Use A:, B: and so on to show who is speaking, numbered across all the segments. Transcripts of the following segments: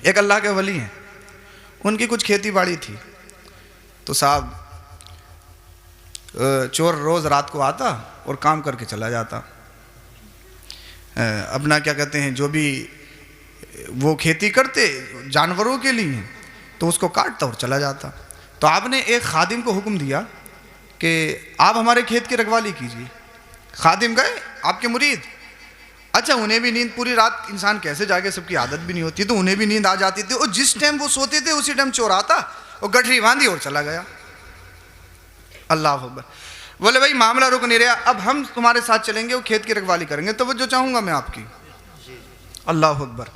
A: एक अल्लाह के वली हैं, उनकी कुछ खेती बाड़ी थी। तो साहब चोर रोज़ रात को आता और काम करके चला जाता। अपना क्या कहते हैं, जो भी वो खेती करते जानवरों के लिए, तो उसको काटता और चला जाता। तो आपने एक खादिम को हुक्म दिया कि आप हमारे खेत की रखवाली कीजिए। खादिम गए, आपके मुरीद। अच्छा, उन्हें भी नींद, पूरी रात इंसान कैसे जागे, सबकी आदत भी नहीं होती, तो उन्हें भी नींद आ जाती थी। और जिस टाइम वो सोते थे उसी टाइम चोर आता और गठरी बांधी और चला गया। अल्लाह अकबर। बोले भाई मामला रुक नहीं रहा, अब हम तुम्हारे साथ चलेंगे, वो खेत की रखवाली करेंगे, तो वो जो चाहूँगा मैं आपकी। अल्लाह अकबर।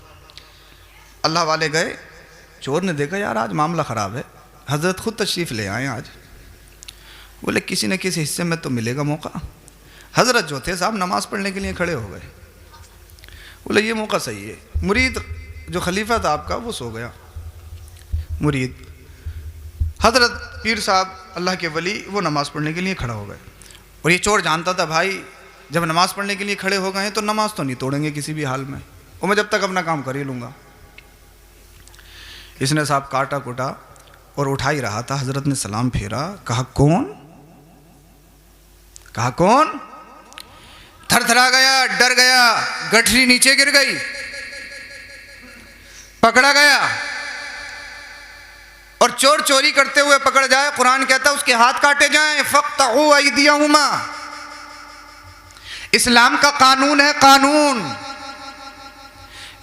A: अल्लाह वाले गए, चोर ने देखा यार आज मामला ख़राब है, हज़रत ख़ुद तशरीफ़ ले आए आज। बोले किसी न किसी हिस्से में तो मिलेगा मौका। हज़रत जो थे साहब नमाज़ पढ़ने के लिए खड़े हो गए। बोले ये मौका सही है। मुरीद जो खलीफा था आपका वो सो गया। मुरीद हज़रत पीर साहब अल्लाह के वली वो नमाज़ पढ़ने के लिए खड़ा हो गए। और ये चोर जानता था भाई जब नमाज़ पढ़ने के लिए खड़े हो गए हैं तो नमाज़ तो नहीं तोड़ेंगे किसी भी हाल में, और मैं जब तक अपना काम कर ही लूँगा। इसने साहब काटा कुटा और उठा ही रहा था। हज़रत ने सलाम फेरा, कहा कौन? कहा कौन? थरथरा गया, डर गया, गठरी नीचे गिर गई, पकड़ा गया। और चोर चोरी करते हुए पकड़ जाए, कुरान कहता है उसके हाथ काटे जाएं। फ़क़्तऊ अयदियहुमा। इस्लाम का कानून है, कानून।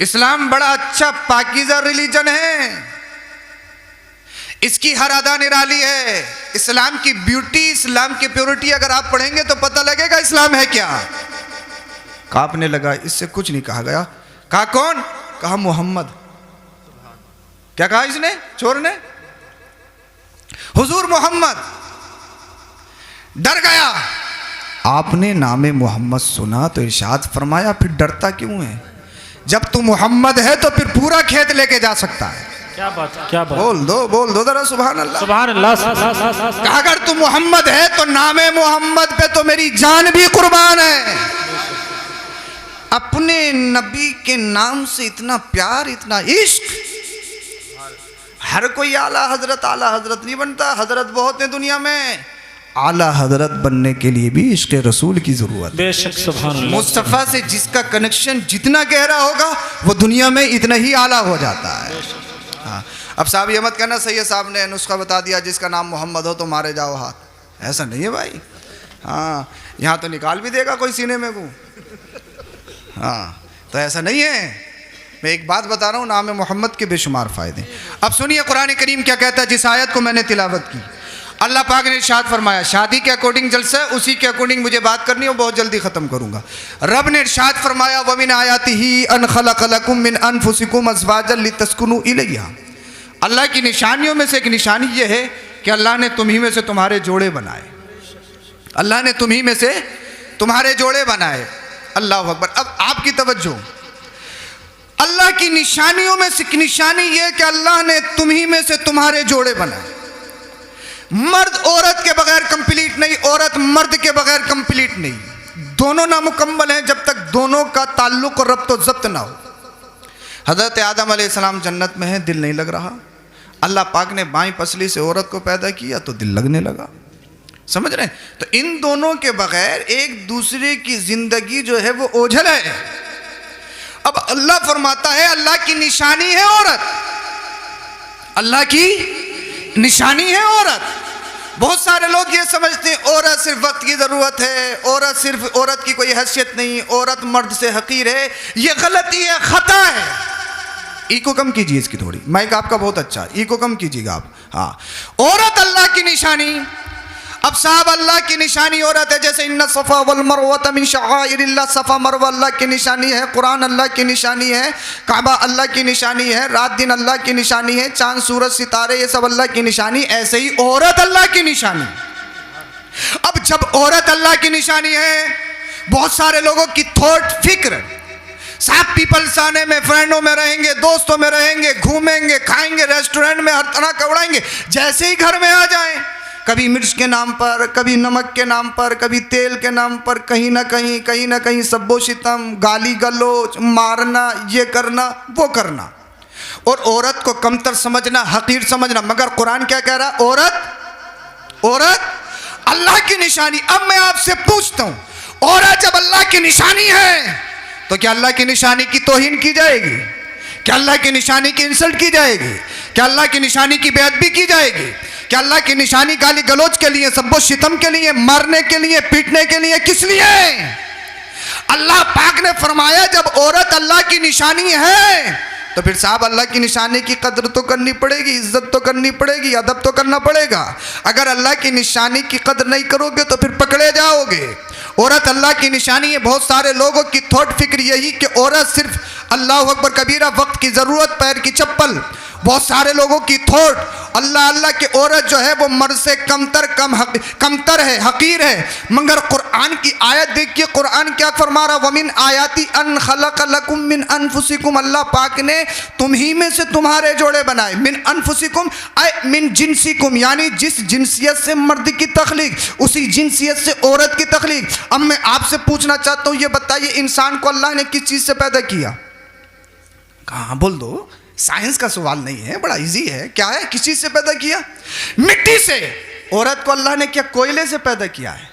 A: इस्लाम बड़ा अच्छा पाकीज़ा रिलीजन है, इसकी हर अदा निराली है। इस्लाम की ब्यूटी, इस्लाम की प्योरिटी अगर आप पढ़ेंगे तो पता लगेगा इस्लाम है क्या। कांपने लगा, इससे कुछ नहीं कहा गया। कहा कौन? कहा मोहम्मद। क्या कहा इसने, चोर ने? हुजूर मोहम्मद। डर गया। आपने नामे मोहम्मद सुना तो इरशाद फरमाया फिर डरता क्यों है? जब तू मोहम्मद है तो फिर पूरा खेत लेके जा सकता है।
B: क्या बात, क्या बात।
A: बोल दो जरा सुभान अल्लाह।
B: सुभान अल्लाह।
A: अगर तू मोहम्मद है तो नामे मोहम्मद पे तो मेरी जान भी कुर्बान है। अपने नबी के नाम से इतना प्यार, इतना इश्क। हर कोई आला हजरत नहीं बनता। हजरत बहुत है दुनिया में, आला हजरत बनने के लिए भी इश्क़ रसूल की ज़रूरत।
B: बेशक सुभान अल्लाह।
A: मुस्तफ़ा से जिसका कनेक्शन जितना गहरा होगा वो दुनिया में इतना ही आला हो जाता है। हाँ, अब साहब ये मत कहना सैयद साहब ने नुस्खा बता दिया जिसका नाम मोहम्मद हो तो मारे जाओ हाथ। ऐसा नहीं है भाई। हाँ, यहाँ तो निकाल भी देगा कोई सीने में को। हाँ, तो ऐसा नहीं है। मैं एक बात बता रहा हूँ, नाम मोहम्मद के बेशुमार फ़ायदे। अब सुनिए कुरान करीम क्या कहता है। जिस आयत को मैंने तिलावत की, अल्लाह पाक ने इरशाद फरमाया, शादी के अकॉर्डिंग जलसा है, उसी के अकॉर्डिंग मुझे बात करनी है, बहुत जल्दी ख़त्म करूँगा। रब ने इरशाद फरमाया, वमिन आयातिही अन खलक़ लकुम मिन अनफुसिकुम अज़वाजन लितस्कुनू इलैहा। अल्लाह की निशानियों में से एक निशानी ये है कि अल्लाह ने तुम्ही में से तुम्हारे जोड़े बनाए। अल्लाह ने तुम्ही में से तुम्हारे जोड़े बनाए। अल्लाह अकबर। अब आपकी तवज्जो, अल्लाह की निशानियों में से निशानी ये कि अल्लाह ने तुम्ही में से तुम्हारे जोड़े बनाए। मर्द औरत के बगैर कंप्लीट नहीं, औरत मर्द के बगैर कंप्लीट नहीं। दोनों नामुकम्मल हैं जब तक दोनों का ताल्लुक और रब्त व ज़ब्त ना हो। हज़रत आदम अलैहिस्सलाम जन्नत में है, दिल नहीं लग रहा। अल्लाह पाक ने बाईं पसली से औरत को पैदा किया तो दिल लगने लगा। समझ रहे हैं? तो इन दोनों के बगैर एक दूसरे की जिंदगी जो है वो ओझल है। अब अल्लाह फरमाता है अल्लाह की निशानी है औरत, अल्लाह की निशानी है औरत। बहुत सारे लोग ये समझते हैं औरत सिर्फ वक्त की ज़रूरत है, औरत सिर्फ, औरत की कोई हैसियत नहीं, औरत मर्द से हकीर है। ये गलती है, खता है। ईको कम कीजिए इसकी थोड़ी, माइक आपका बहुत अच्छा, ईको कम कीजिएगा आप। हाँ, औरत अल्लाह की निशानी। अब साहब अल्लाह की निशानी औरत है, जैसे इन्ना सफ़ा वल मरवा मिन शआइरिल्लाह, सफ़ा मरवा अल्लाह की निशानी है, कुरान अल्लाह की निशानी है, काबा अल्लाह की निशानी है, रात दिन अल्लाह की निशानी है, चांद सूरज सितारे ये सब अल्लाह की निशानी। ऐसे ही औरत अल्लाह की निशानी। अब जब औरत अल्लाह की निशानी है, बहुत सारे लोगों की थॉट, फिक्र, साहब पीपल्स आने में, फ्रेंडों में रहेंगे, दोस्तों में रहेंगे, घूमेंगे, खाएंगे, रेस्टोरेंट में हर तरह का उड़ाएंगे। जैसे ही घर में आ जाएं, कभी मिर्च के नाम पर, कभी नमक के नाम पर, कभी तेल के नाम पर, कहीं ना कहीं सब्बो शितम, गाली गलोच, मारना, ये करना वो करना। और औरत को कमतर समझना, हकीर समझना। मगर कुरान क्या कह रहा है? औरत अल्लाह की निशानी। अब मैं आपसे पूछता हूं, औरत जब अल्लाह की निशानी है तो क्या अल्लाह की निशानी की तौहीन की जाएगी? क्या अल्लाह की निशानी की इंसल्ट की जाएगी? क्या अल्लाह की निशानी की बेअदबी की जाएगी? क्या अल्लाह की निशानी गाली गलौज के लिए, सब्बो शितम के लिए, मारने के लिए, पीटने के लिए, किस लिए? अल्लाह पाक ने फरमाया जब औरत अल्लाह की निशानी है तो फिर साहब अल्लाह की निशानी की कदर तो करनी पड़ेगी, इज्जत तो करनी पड़ेगी, अदब तो करना पड़ेगा। अगर अल्लाह की निशानी की कदर नहीं करोगे तो फिर पकड़े जाओगे। औरत अल्लाह की निशानी है। बहुत सारे लोगों की थॉट फिक्र यही कि औरत सिर्फ अल्लाह अकबर कबीरा, वक्त की ज़रूरत, पैर की चप्पल। बहुत सारे लोगों की थॉट अल्लाह अल्लाह की औरत जो है वो मर्द से कमतर है, हकीर है। मगर कुरान की आयत देखिए, कुरान क्या फरमा रहा? वमिन आयाती अन खलक लकुम मिन अनफुसिकुम। अल्लाह पाक ने तुम ही में से तुम्हारे जोड़े बनाए। मिन अनफुसिकुम आई मिन जिनसिकुम, यानी जिस जिनसियत से मर्द की तख्लीक उसी जिनसियत से औरत की तख्लीक। अब मैं आपसे पूछना चाहता हूँ, ये बताइए इंसान को अल्लाह ने किस चीज़ से पैदा किया? कहाँ बोल दो, साइंस का सवाल नहीं है, बड़ा इजी है। क्या है? किस चीज से पैदा किया? मिट्टी से। औरत को अल्लाह ने क्या कोयले से पैदा किया है?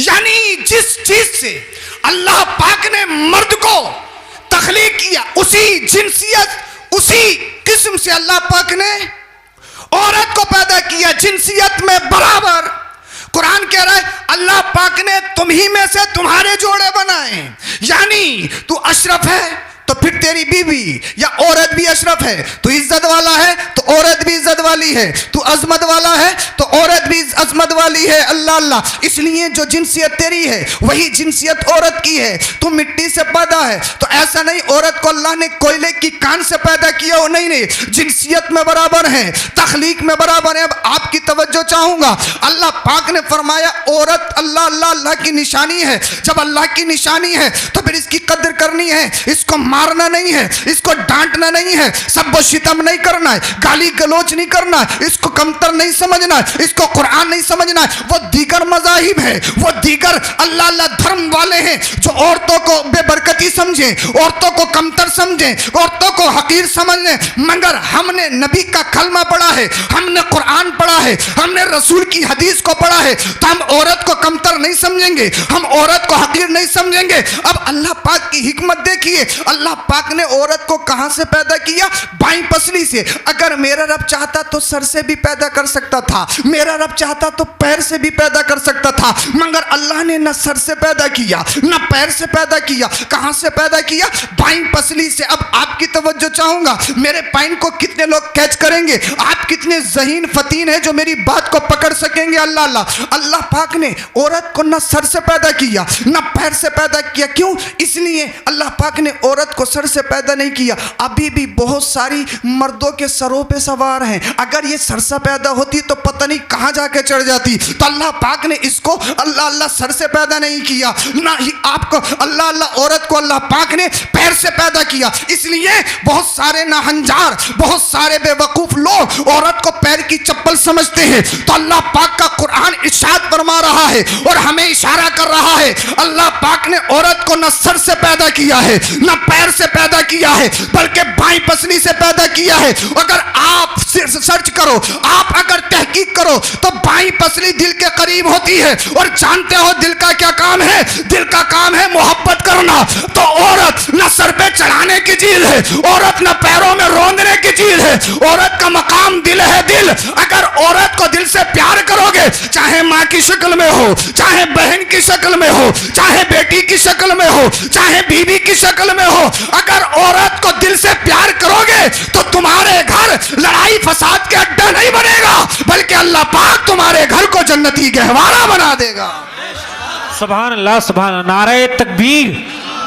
A: यानी जिस चीज से अल्लाह पाक ने मर्द को तख्लीक किया उसी जिनसियत, उसी किस्म से अल्लाह पाक ने औरत को पैदा किया, जिनसियत में बराबर। कुरान कह रहा है अल्लाह पाक ने तुम ही में से तुम्हारे जोड़े बनाए। यानी तू अशरफ है तो फिर तेरी बीवी या औरत भी अशरफ है। तू इज्जत वाला है तो औरत भी इज्जत वाली है। तू अजमत वाला है तो औरत भी अजमत वाली है। अल्लाह अल्लाह। इसलिए जो जिनसियत तेरी है वही जिनसियत औरत की है। तू मिट्टी से पैदा है तो ऐसा नहीं औरत को अल्लाह ने कोयले की कान से पैदा किया हो, नहीं नहीं, जिनसियत में बराबर है, तख्लीक में बराबर है। अब आपकी तवज्जो चाहूंगा, अल्लाह पाक ने फरमाया औरत अल्लाह अल्लाह अल्लाह की निशानी है। जब अल्लाह की निशानी है तो फिर इसकी कदर करनी है, इसको मारना नहीं है, इसको डांटना नहीं है, सब शितम नहीं करना है, गाली गलोच नहीं करना है, इसको कमतर नहीं समझना है, इसको कुरान नहीं समझना है। वो दीगर मज़ाहिब है, वो दीगर अल्लाह अल्लाह धर्म वाले हैं जो औरतों को बेबरकती समझें, औरतों को कमतर समझें, औरतों को हकीर समझें। मगर हमने नबी का कलमा पढ़ा है, हमने कुरान पढ़ा है, हमने रसूल की हदीस को पढ़ा है, तो हम औरत को कमतर नहीं समझेंगे, हम औरत को हकीर नहीं समझेंगे। अब अल्लाह पाक की हिकमत देखिए, अल्लाह पाक ने औरत को कहां से पैदा किया? बाईं पसली से। अगर मेरा रब चाहता तो सर से भी पैदा कर सकता था, मेरा रब चाहता तो पैर से भी पैदा कर सकता था, मगर अल्लाह ने न सर से पैदा किया न पैर से पैदा किया। कहां से पैदा किया? बाईं पसली से। अब आपकी तवज्जो चाहूंगा, मेरे पॉइंट को कितने लोग कैच करेंगे? आप कितने ज़हीन फतीन हैं जो मेरी बात को पकड़ सकेंगे? अल्लाह अल्लाह। अल्लाह पाक ने औरत को न सर से पैदा किया न पैर से पैदा किया। क्यों? इसलिए अल्लाह पाक ने औरत को सर से पैदा नहीं किया। अभी भी बहुत सारी मर्दों के सरों पे सवार हैं, अगर ये सर से पैदा होती तो पता नहीं कहां जाके चढ़ जाती। तो अल्लाह पाक ने इसको अल्लाह अल्लाह सर से पैदा नहीं किया, ना ही आपको अल्लाह अल्लाह औरत को अल्लाह पाक ने पैर से पैदा किया। इसलिए बहुत सारे नाहंजार, बहुत सारे बेवकूफ लोग औरत को पैर की चप्पल समझते हैं। तो अल्लाह पाक का कुरान इरशाद फरमा रहा है और हमें इशारा कर रहा है, अल्लाह पाक ने औरत को न सर से पैदा किया है न पैर से पैदा किया है, बल्कि बाईं पसली से पैदा किया है। अगर आप सर्च करो, आप अगर तहकीक करो तो बाईं पसली दिल के करीब होती है। और जानते हो दिल का क्या काम है? दिल का काम है मोहब्बत करना। तो औरत न सर पे चढ़ाने की चीज है, औरत न पैरों में रोंदने की चीज है, औरत का मकाम दिल है। दिल, अगर औरत को दिल से प्यार करोगे, चाहे माँ की शक्ल में हो, चाहे बहन की शक्ल में हो, चाहे बेटी की शक्ल में हो, चाहे बीवी की शक्ल में हो, अगर औरत को दिल से प्यार करोगे तो तुम्हारे घर लड़ाई फसाद के अड्डा नहीं बनेगा, बल्कि अल्लाह पाक तुम्हारे घर को जन्नती गहवारा बना देगा।
B: सुभान अल्लाह, सुभान अल्लाह। नारे तकबीर,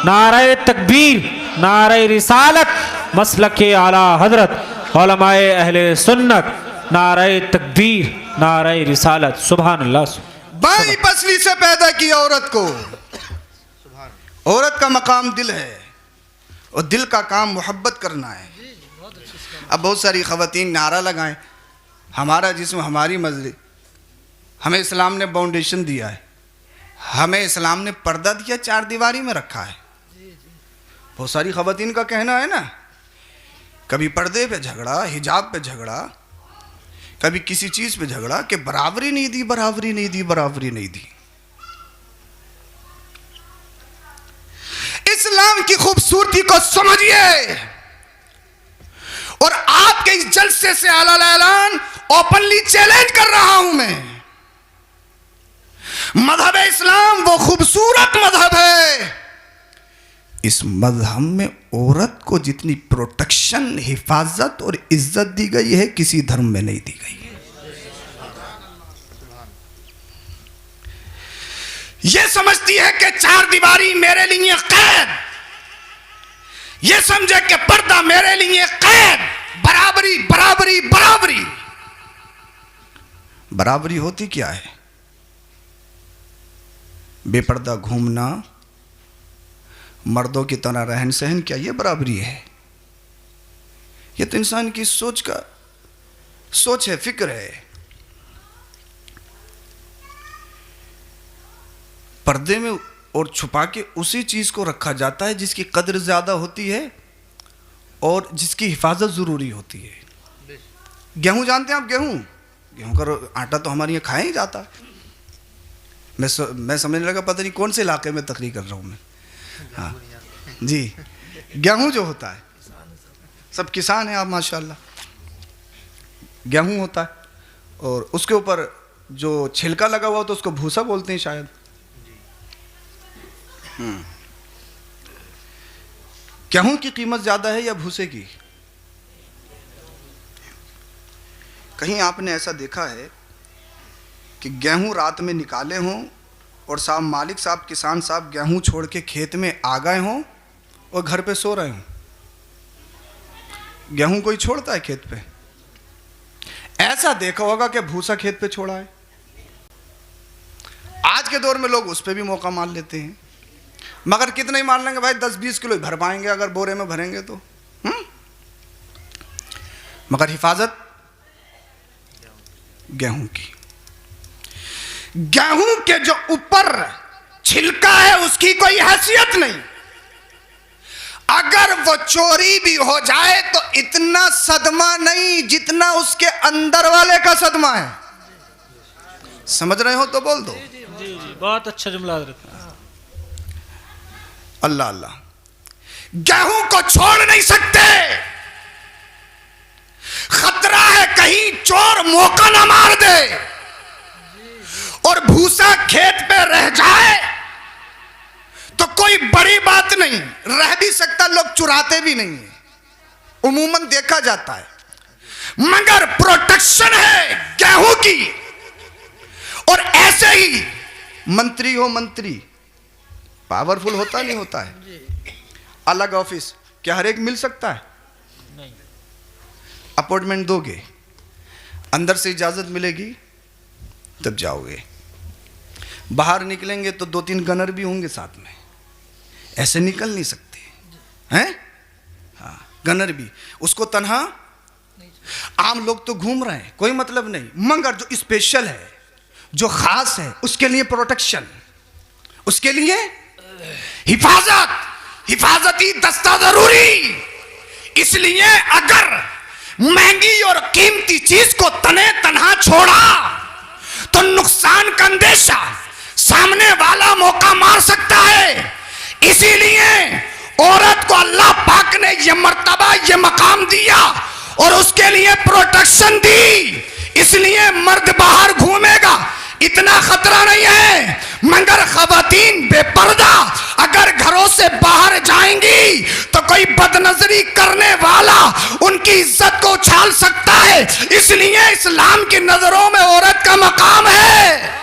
B: नारे तकबीर, नारे रिसालत, मसलके आला हजरत उलमाए अहले सुन्नत, नारे तकबीर, नारे रिसालत। सुभान अल्लाह।
A: बाईं पसली से पैदा किया औरत को। औरत का मकाम दिल है और दिल का काम मोहब्बत करना है। अब बहुत सारी ख़वातीन नारा लगाएं, हमारा जिस्म हमारी मर्ज़ी। हमें इस्लाम ने बाउंडेशन दिया है, हमें इस्लाम ने पर्दा दिया, चार दीवारी में रखा है। बहुत सारी ख़वातीन का कहना है ना कभी पर्दे पे झगड़ा, हिजाब पे झगड़ा, कभी किसी चीज पे झगड़ा कि बराबरी नहीं दी, बराबरी नहीं दी, बराबरी नहीं दी। इस्लाम की खूबसूरती को समझिए और आपके इस जलसे से ऐलान ओपनली चैलेंज कर रहा हूं मैं। मजहब इस्लाम वो खूबसूरत मजहब है, इस मजहब में औरत को जितनी प्रोटेक्शन, हिफाजत और इज्जत दी गई है किसी धर्म में नहीं दी गई। यह समझती है कि चार दीवारी मेरे लिए कैद, यह समझे कि पर्दा मेरे लिए कैद। बराबरी बराबरी बराबरी, बराबरी होती क्या है? बेपर्दा घूमना, मर्दों की तरह रहन सहन, क्या यह बराबरी है? यह तो इंसान की सोच है, फिक्र है। पर्दे में और छुपा के उसी चीज को रखा जाता है जिसकी कद्र ज्यादा होती है और जिसकी हिफाजत जरूरी होती है। गेहूं जानते हैं आप? गेहूं का आटा तो हमारे यहाँ खाया ही जाता है। मैं समझने लगा पता नहीं कौन से इलाके में तकरीर कर रहा हूं मैं। हाँ जी, गेहूं जो होता है, सब किसान हैं आप माशाल्लाह। गेहूं होता है और उसके ऊपर जो छिलका लगा हुआ तो उसको भूसा बोलते हैं शायद। गेहूं की कीमत ज्यादा है या भूसे की? कहीं आपने ऐसा देखा है कि गेहूं रात में निकाले हों और साहब मालिक साहब, किसान साहब गेहूं छोड़ के खेत में आ गए हों और घर पे सो रहे हों? गेहूं कोई छोड़ता है खेत पे? ऐसा देखा होगा कि भूसा खेत पे छोड़ा है। आज के दौर में लोग उस पे भी मौका मार लेते हैं, मगर कितना ही मार लेंगे भाई, 10-20 किलो भर पाएंगे अगर बोरे में भरेंगे तो। मगर हिफाजत गेहूं की, गेहूं के जो ऊपर छिलका है उसकी कोई हैसियत नहीं। अगर वो चोरी भी हो जाए तो इतना सदमा नहीं जितना उसके अंदर वाले का सदमा है। समझ रहे हो तो बोल दो।
B: जी जी, बहुत अच्छा जुमला हज़रत।
A: अल्लाह अल्लाह, गेहूं को छोड़ नहीं सकते। खतरा है कहीं चोर मौका ना मार दे और भूसा खेत पे रह जाए तो कोई बड़ी बात नहीं, रह भी सकता, लोग चुराते भी नहीं है, उमूमन देखा जाता है। मगर प्रोटेक्शन है गेहूं की। और ऐसे ही मंत्री हो, मंत्री पावरफुल होता नहीं होता है, अलग ऑफिस, क्या हर एक मिल सकता है?
B: नहीं।
A: अपॉइंटमेंट दोगे, अंदर से इजाजत मिलेगी तब जाओगे, बाहर निकलेंगे तो 2-3 गनर भी होंगे साथ में, ऐसे निकल नहीं सकते हैं। हाँ, गनर भी, उसको तन्हा, आम लोग तो घूम रहे हैं, कोई मतलब नहीं, मगर जो स्पेशल है, जो खास है, उसके लिए प्रोटेक्शन, उसके लिए हिफाजत, हिफाजती दस्ता जरूरी। इसलिए अगर महंगी और कीमती चीज को तने तन्हा छोड़ा तो नुकसान का अंदेशा, सामने वाला मौका मार सकता है। इसीलिए औरत को अल्लाह पाक ने यह मर्तबा, यह मकाम दिया और उसके लिए प्रोटेक्शन दी। इसलिए मर्द बाहर घूमेगा इतना खतरा नहीं है, मगर खवातीन बेपर्दा अगर घरों से बाहर जाएंगी तो कोई बदनजरी करने वाला उनकी इज्जत को उछाल सकता है। इसलिए इस्लाम की नजरों में औरत का मकाम है,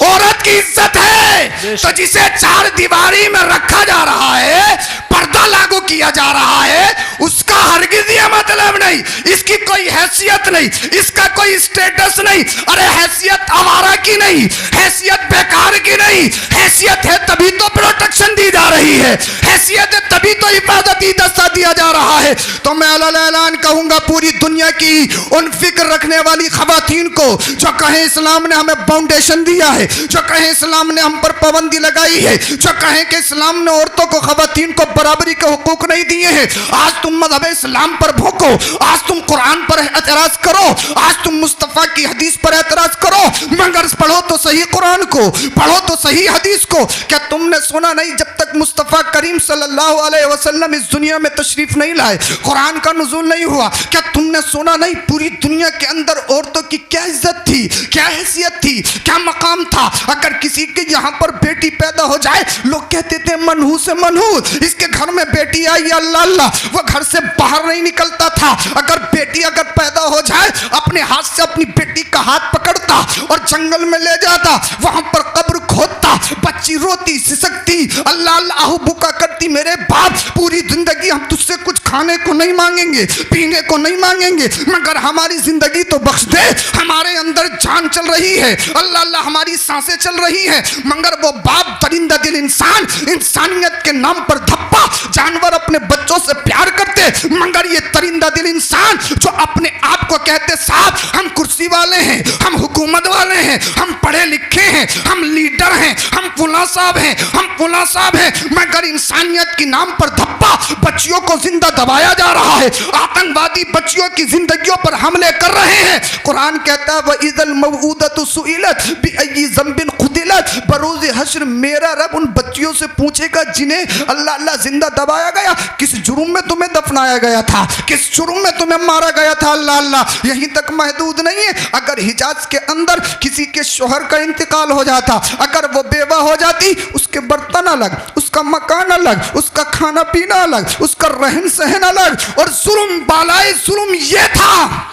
A: औरत की इज्जत है। तो जिसे 4 दीवारी में रखा जा रहा है, पर्दा लागू किया जा रहा है, उसका हरगिज ये मतलब नहीं इसकी कोई हैसियत नहीं, इसका कोई स्टेटस नहीं। अरे हैसियत आवारा की नहीं, हैसियत बेकार की नहीं, हैसियत है तभी तो प्रोटेक्शन दी जा रही है, हैसियत है तभी तो हिफाजती दस्ता दिया जा रहा है। तो मैं ऐलान कहूंगा पूरी दुनिया की उन फिक्र रखने वाली खवातीन को जो कहें इस्लाम ने हमें फाउंडेशन दिया है, जो कहें इस्लाम ने हम पर पाबंदी लगाई है, जो कहें कि इस्लाम ने औरतों को खवातीन को बराबरी के हुकूक नहीं दिए हैं, आज तुम मजहब इस्लाम पर भोंको, आज तुम कुरान पर एतराज करो, आज तुम मुस्तफा की हदीस पर एतराज करो, मगर पढ़ो तो सही कुरान को, पढ़ो तो सही हदीस को। क्या तुमने सुना नहीं जब तक मुस्तफा करीम सल्लल्लाहु अलैहि वसल्लम इस दुनिया में तशरीफ नहीं लाए, कुरान का नुज़ूल नहीं हुआ? क्या तुमने सुना नहीं पूरी दुनिया के अंदर औरतों की क्या इज्जत थी, क्या हैसियत थी, क्या मकाम था? अगर किसी के यहाँ पर बेटी पैदा हो जाए लोग कहते थे मनहू से मनहू, इसके घर में बेटी आई अल्लाह अल्लाह, वो घर से बाहर नहीं निकलता था। अगर बेटी अगर पैदा हो जाए अपने हाथ से अपनी बेटी का हाथ पकड़ता और जंगल में ले जाता, वहां पर कब्र खोदता, बच्ची रोती सिसकती अल्लाह अल्लाह बुका करती, मेरे बाप पूरी जिंदगी हम तुझसे कुछ खाने को नहीं मांगेंगे, पीने को नहीं मांगेंगे, मगर हमारी जिंदगी तो बख्श दे, हमारे अंदर जान चल रही है अल्लाह अल्लाह, हमारी सांसें चल रही हैं। मगर वो बाप दरिंदा दिल इंसान, इंसानियत के नाम पर धप्पा, जानवर अपने बच्चों से प्यार करते, मगर ये दरिंदा दिल इंसान जो अपने आप को कहते साहब हम कुर्सी वाले हैं, हम हुकूमत वाले हैं, हम पढ़े लिखे हैं, हम लीडर हैं, हम फुला साहब हैं, हम फुला साहब हैं, मगर इंसानियत के नाम पर धप्पा, बच्चियों को जिंदा दबाया जा रहा है, आतंकवादी बच्चियों की जिंदगियों पर हमले कर रहे हैं। कुरान कहता है वइज़ल मौऊदतु सुइलत बिअय्यि ज़ंबिन क़ुतिलत, बरोज़ हश्र मेरा रब उन बच्चियों से पूछेगा जिन्हें अल्लाह अल्लाह जिंदा दबाया गया, किस जुर्म में तुम्हें दफनाया गया था, किस जुर्म में तुम्हें मारा गया था अल्लाह अल्लाह। यहीं तक महदूद नहीं है, अगर हिजाज के अंदर किसी के शोहर का इंतकाल हो जाता, अगर वो बेवा हो जाती, उसके बर्तन अलग, उसका मकान अलग, उसका खाना पीना अलग, उसका रहन सहन अलग, और जुल्म बालाए जुल्म ये था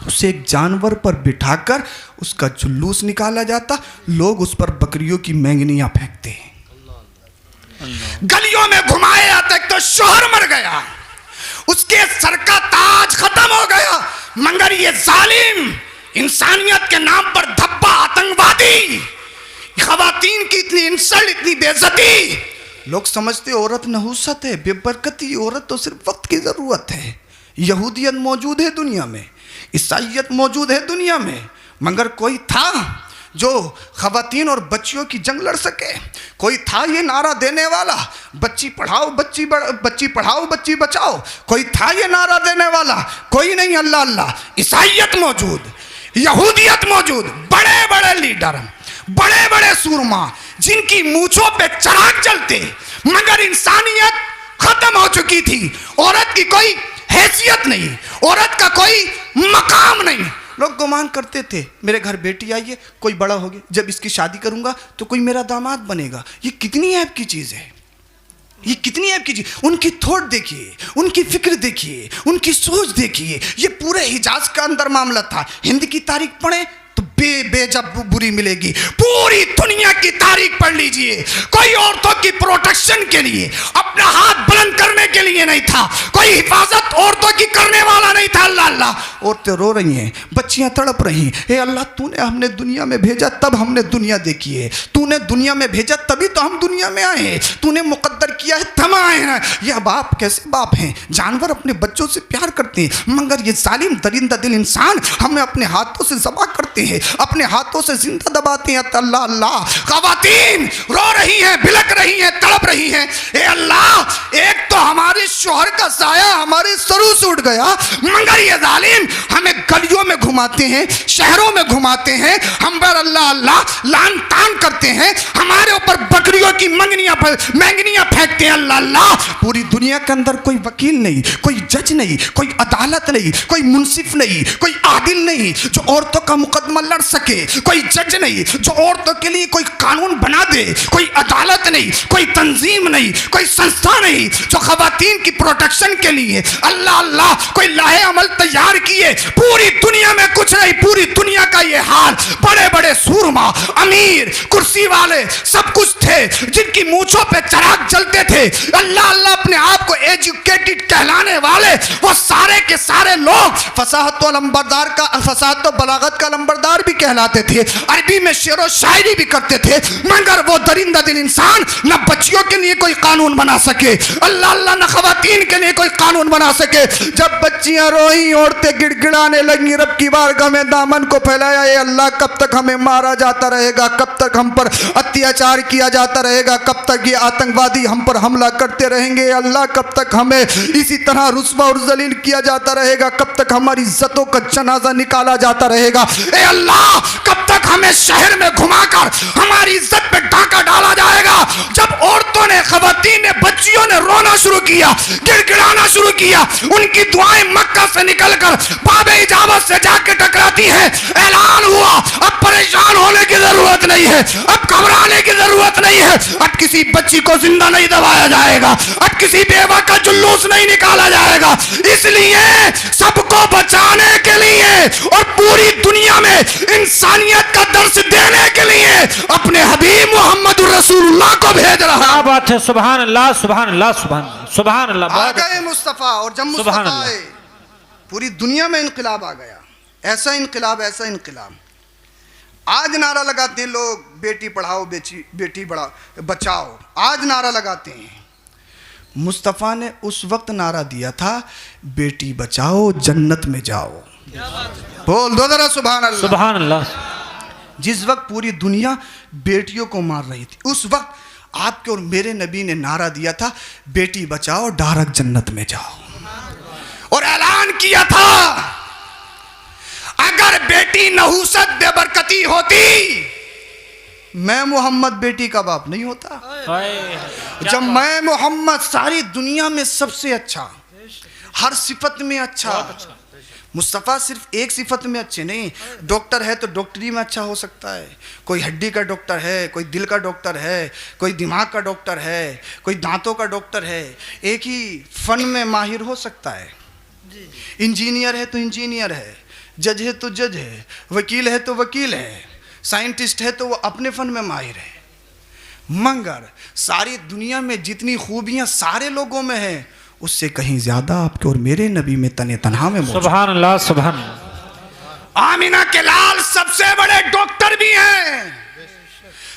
A: उसे एक जानवर पर बिठाकर उसका जुलूस निकाला जाता, लोग उस पर बकरियों की मैंगनियां फेंकते हैं, गलियों में घुमाए आते, तो शोहर मर गया, उसके सर का ताज खत्म हो गया, मगर ये जालिम इंसानियत के नाम पर धब्बा आतंकवादी खवातीन की इतनी इंसल्ट, इतनी बेइज्जती। लोग समझते औरत नहुसत है, बेबरकती, औरत तो सिर्फ वक्त की जरूरत है। यहूदियत मौजूद है दुनिया में, ईसाईयत मौजूद है दुनिया में, मगर कोई था जो खवातीन और बच्चियों की जंग लड़ सके? कोई था ये नारा देने वाला बच्ची पढ़ाओ बच्ची पढ़ाओ बच्ची बचाओ? कोई था ये नारा देने वाला? कोई नहीं। अल्लाह अल्लाह, ईसाईयत मौजूद, यहूदियत मौजूद, बड़े बड़े लीडर, बड़े बड़े सूरमा जिनकी मूंछों पे चिराग जलते, मगर इंसानियत खत्म हो चुकी थी, औरत की कोई हैसियत नहीं, औरत का कोई मकाम नहीं। लोग गुमान करते थे मेरे घर बेटी आई है, कोई बड़ा हो गया, जब इसकी शादी करूंगा तो कोई मेरा दामाद बनेगा। ये कितनी ऐब की चीज़ है, ये कितनी ऐब की चीज़। उनकी थॉट देखिए, उनकी फिक्र देखिए, उनकी सोच देखिए। ये पूरे हिजाज का अंदर मामला था। हिंद की तारीख पढ़े तो बेजब बुरी मिलेगी। पूरी दुनिया की तारीख पढ़ लीजिए, कोई औरतों की प्रोटेक्शन के लिए, अपना हाथ बुलंद करने के लिए नहीं था, कोई हिफाजत औरतों की करने वाला नहीं था। अल्लाह अल्लाह, औरतें रो रही हैं, बच्चियां तड़प रही हैं। हे अल्लाह, तूने हमने दुनिया में भेजा तब हमने दुनिया देखी है, तूने दुनिया में भेजा तभी तो हम दुनिया में आए हैं, तूने मुकद्दर किया है तब आए हैं। यह बाप कैसे बाप हैं? जानवर अपने बच्चों से प्यार करते हैं, मगर ये जालिम दरिंदा दिल इंसान हमें अपने हाथों से ज़बा करते हैं, अपने हाथों से जिंदा दबाते हैं। अल्लाह अल्लाह, खवातीन रो रही हैं, बिलक रही हैं, तड़प रही हैं। ए अल्लाह, एक तो हमारे शोहर का साया हमारे सरू से उठ गया, मगर ये जालिम हमें गलियों में घुमाते हैं, शहरों में घुमाते हैं, हम पर अल्लाह अल्लाह लान तान करते हैं, हमारे ऊपर बकरियों की मैंगनियां फेंकते हैं। अल्लाह अल्लाह, पूरी दुनिया के अंदर कोई वकील नहीं, कोई जज नहीं, कोई अदालत नहीं, कोई मुंसिफ नहीं, कोई आदिल नहीं जो औरतों का मुकदमा लड़ सके, कोई जज नहीं जो औरतों के लिए कोई कानून बना दे, कोई अदालत नहीं, कोई तंजीम नहीं, कोई संस्था नहीं जो खवातीन की प्रोटेक्शन के लिए अल्लाह अल्लाह कोई लाहे अमल तैयार किए। पूरी दुनिया में कुछ नहीं, पूरी दुनिया का ये हाल। बड़े बड़े सूरमा, अमीर, कुर्सी वाले सब कुछ थे जिनकी मूंछों पे चिराग जलते थे। अल्लाह अल्लाह अपने आप को एजुकेटेड कहलाने वाले वो सारे के सारे लोग फसाहत तो लंबरदार का, फसाहत तो बलागत का लंबरदार भी कहलाते थे, अरबी में शेर व शायरी भी करते थे, मगर वो दरिंदा दिल इंसान न बच्चियों के लिए कोई कानून बना सके, अल्लाह अल्लाह न खवातीन के लिए कोई कानून बना सके। जब बच्चियां रोई, औरतें गिड़गिड़ाने लगी, रब की बारगाह में दामन को फैलाया, ये अल्लाह कब तक हमें मारा जाता रहेगा, कब तक हम पर अत्याचार किया जाता रहेगा, कब तक ये आतंकवादी हम पर हमला करते रहेंगे, अल्लाह कब तक हमें इसी तरह रुस्वा और जलील किया जाता रहेगा, कब तक हमारी इज्जतों का जनाजा निकाला जाता रहेगा, ए अल्लाह कब तक हमें शहर में घुमाकर हमारी इज्जत पे डाका डाला जाएगा। जब औरतों ने, खवातीन ने, बच्चियों ने रोना शुरू किया, गिड़गिड़ाना शुरू किया, उनकी दुआएं मक्का से निकलकर बाबे इजाबत से जाके टकराती हैं। ऐलान हुआ, अब परेशान होने की जरूरत नहीं है, अब घबराने की जरूरत नहीं है, अब किसी बच्ची को जिंदा नहीं दबाया जाएगा, अब किसी बेवा का जुलूस नहीं निकाला जाएगा। इसलिए सबको बचाने के लिए और पूरी दुनिया में इंसानियत का दर्स देने के लिए अपने हबीब मोहम्मद रसूलुल्लाह को भेज रहा।
B: क्या बात है, सुभान अल्लाह सुभान अल्लाह सुभान अल्लाह।
A: आ गए मुस्तफा, और जब मुस्तफा आए पूरी दुनिया में इनकलाब आ गया। ऐसा इनकलाब, ऐसा इनकलाब। आज नारा लगाते हैं लोग, बेटी पढ़ाओ बेटी बचाओ, आज नारा लगाते हैं। मुस्तफ़ा ने उस वक्त नारा दिया था, बेटी बचाओ जन्नत में जाओ। बोल दो जरा सुभान अल्लाह
B: सुभान अल्लाह।
A: जिस वक्त पूरी दुनिया बेटियों को मार रही थी, उस वक्त आपके और मेरे नबी ने नारा दिया था, बेटी बचाओ डायरेक्ट जन्नत में जाओ। और ऐलान किया था, अगर बेटी नहुसत बेबरकती होती, मैं मोहम्मद बेटी का बाप नहीं होता। जब मैं मोहम्मद सारी दुनिया में सबसे अच्छा, हर सिफत में अच्छा, मुस्तफ़ा सिर्फ एक सिफत में अच्छे नहीं, डॉक्टर है तो डॉक्टरी में अच्छा हो सकता है, कोई हड्डी का डॉक्टर है, कोई दिल का डॉक्टर है, कोई दिमाग का डॉक्टर है, कोई दांतों का डॉक्टर है, एक ही फन में माहिर हो सकता है। इंजीनियर है तो इंजीनियर है, जज है तो जज है, वकील है तो वकील है, साइंटिस्ट है तो वो अपने फन में माहिर है। मगर सारी दुनिया में जितनी खूबियां सारे लोगों में हैं, उससे कहीं ज्यादा आपके और मेरे नबी में तने तन्हा में मौजूद।
B: सुभान अल्लाह सुभान अल्लाह।
A: आमिना के लाल सबसे बड़े डॉक्टर भी हैं,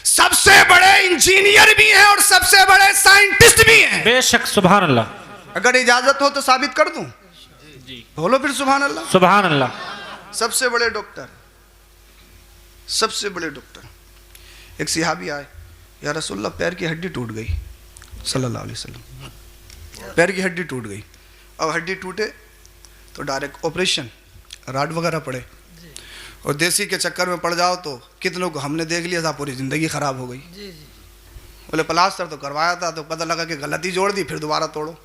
A: सबसे बड़े इंजीनियर भी हैं और सबसे बड़े साइंटिस्ट भी हैं।
B: बेशक सुभान अल्लाह।
A: अगर इजाजत हो तो साबित कर दूं? बोलो फिर सुभान अल्लाह।
B: सुभान अल्लाह।
A: सबसे बड़े डॉक्टर, सबसे बड़े डॉक्टर। एक सहाबी आए, या रसूलल्लाह पैर की हड्डी टूट गई, सल्लल्लाहु अलैहि वसल्लम, पैर की हड्डी टूट गई। अब हड्डी टूटे तो डायरेक्ट ऑपरेशन, राड वगैरह पड़े, और देसी के चक्कर में पड़ जाओ तो कितनों को हमने देख लिया था, पूरी ज़िंदगी ख़राब हो गई। बोले प्लास्टर तो करवाया था, तो पता लगा कि गलती जोड़ दी, फिर दोबारा तोड़ो।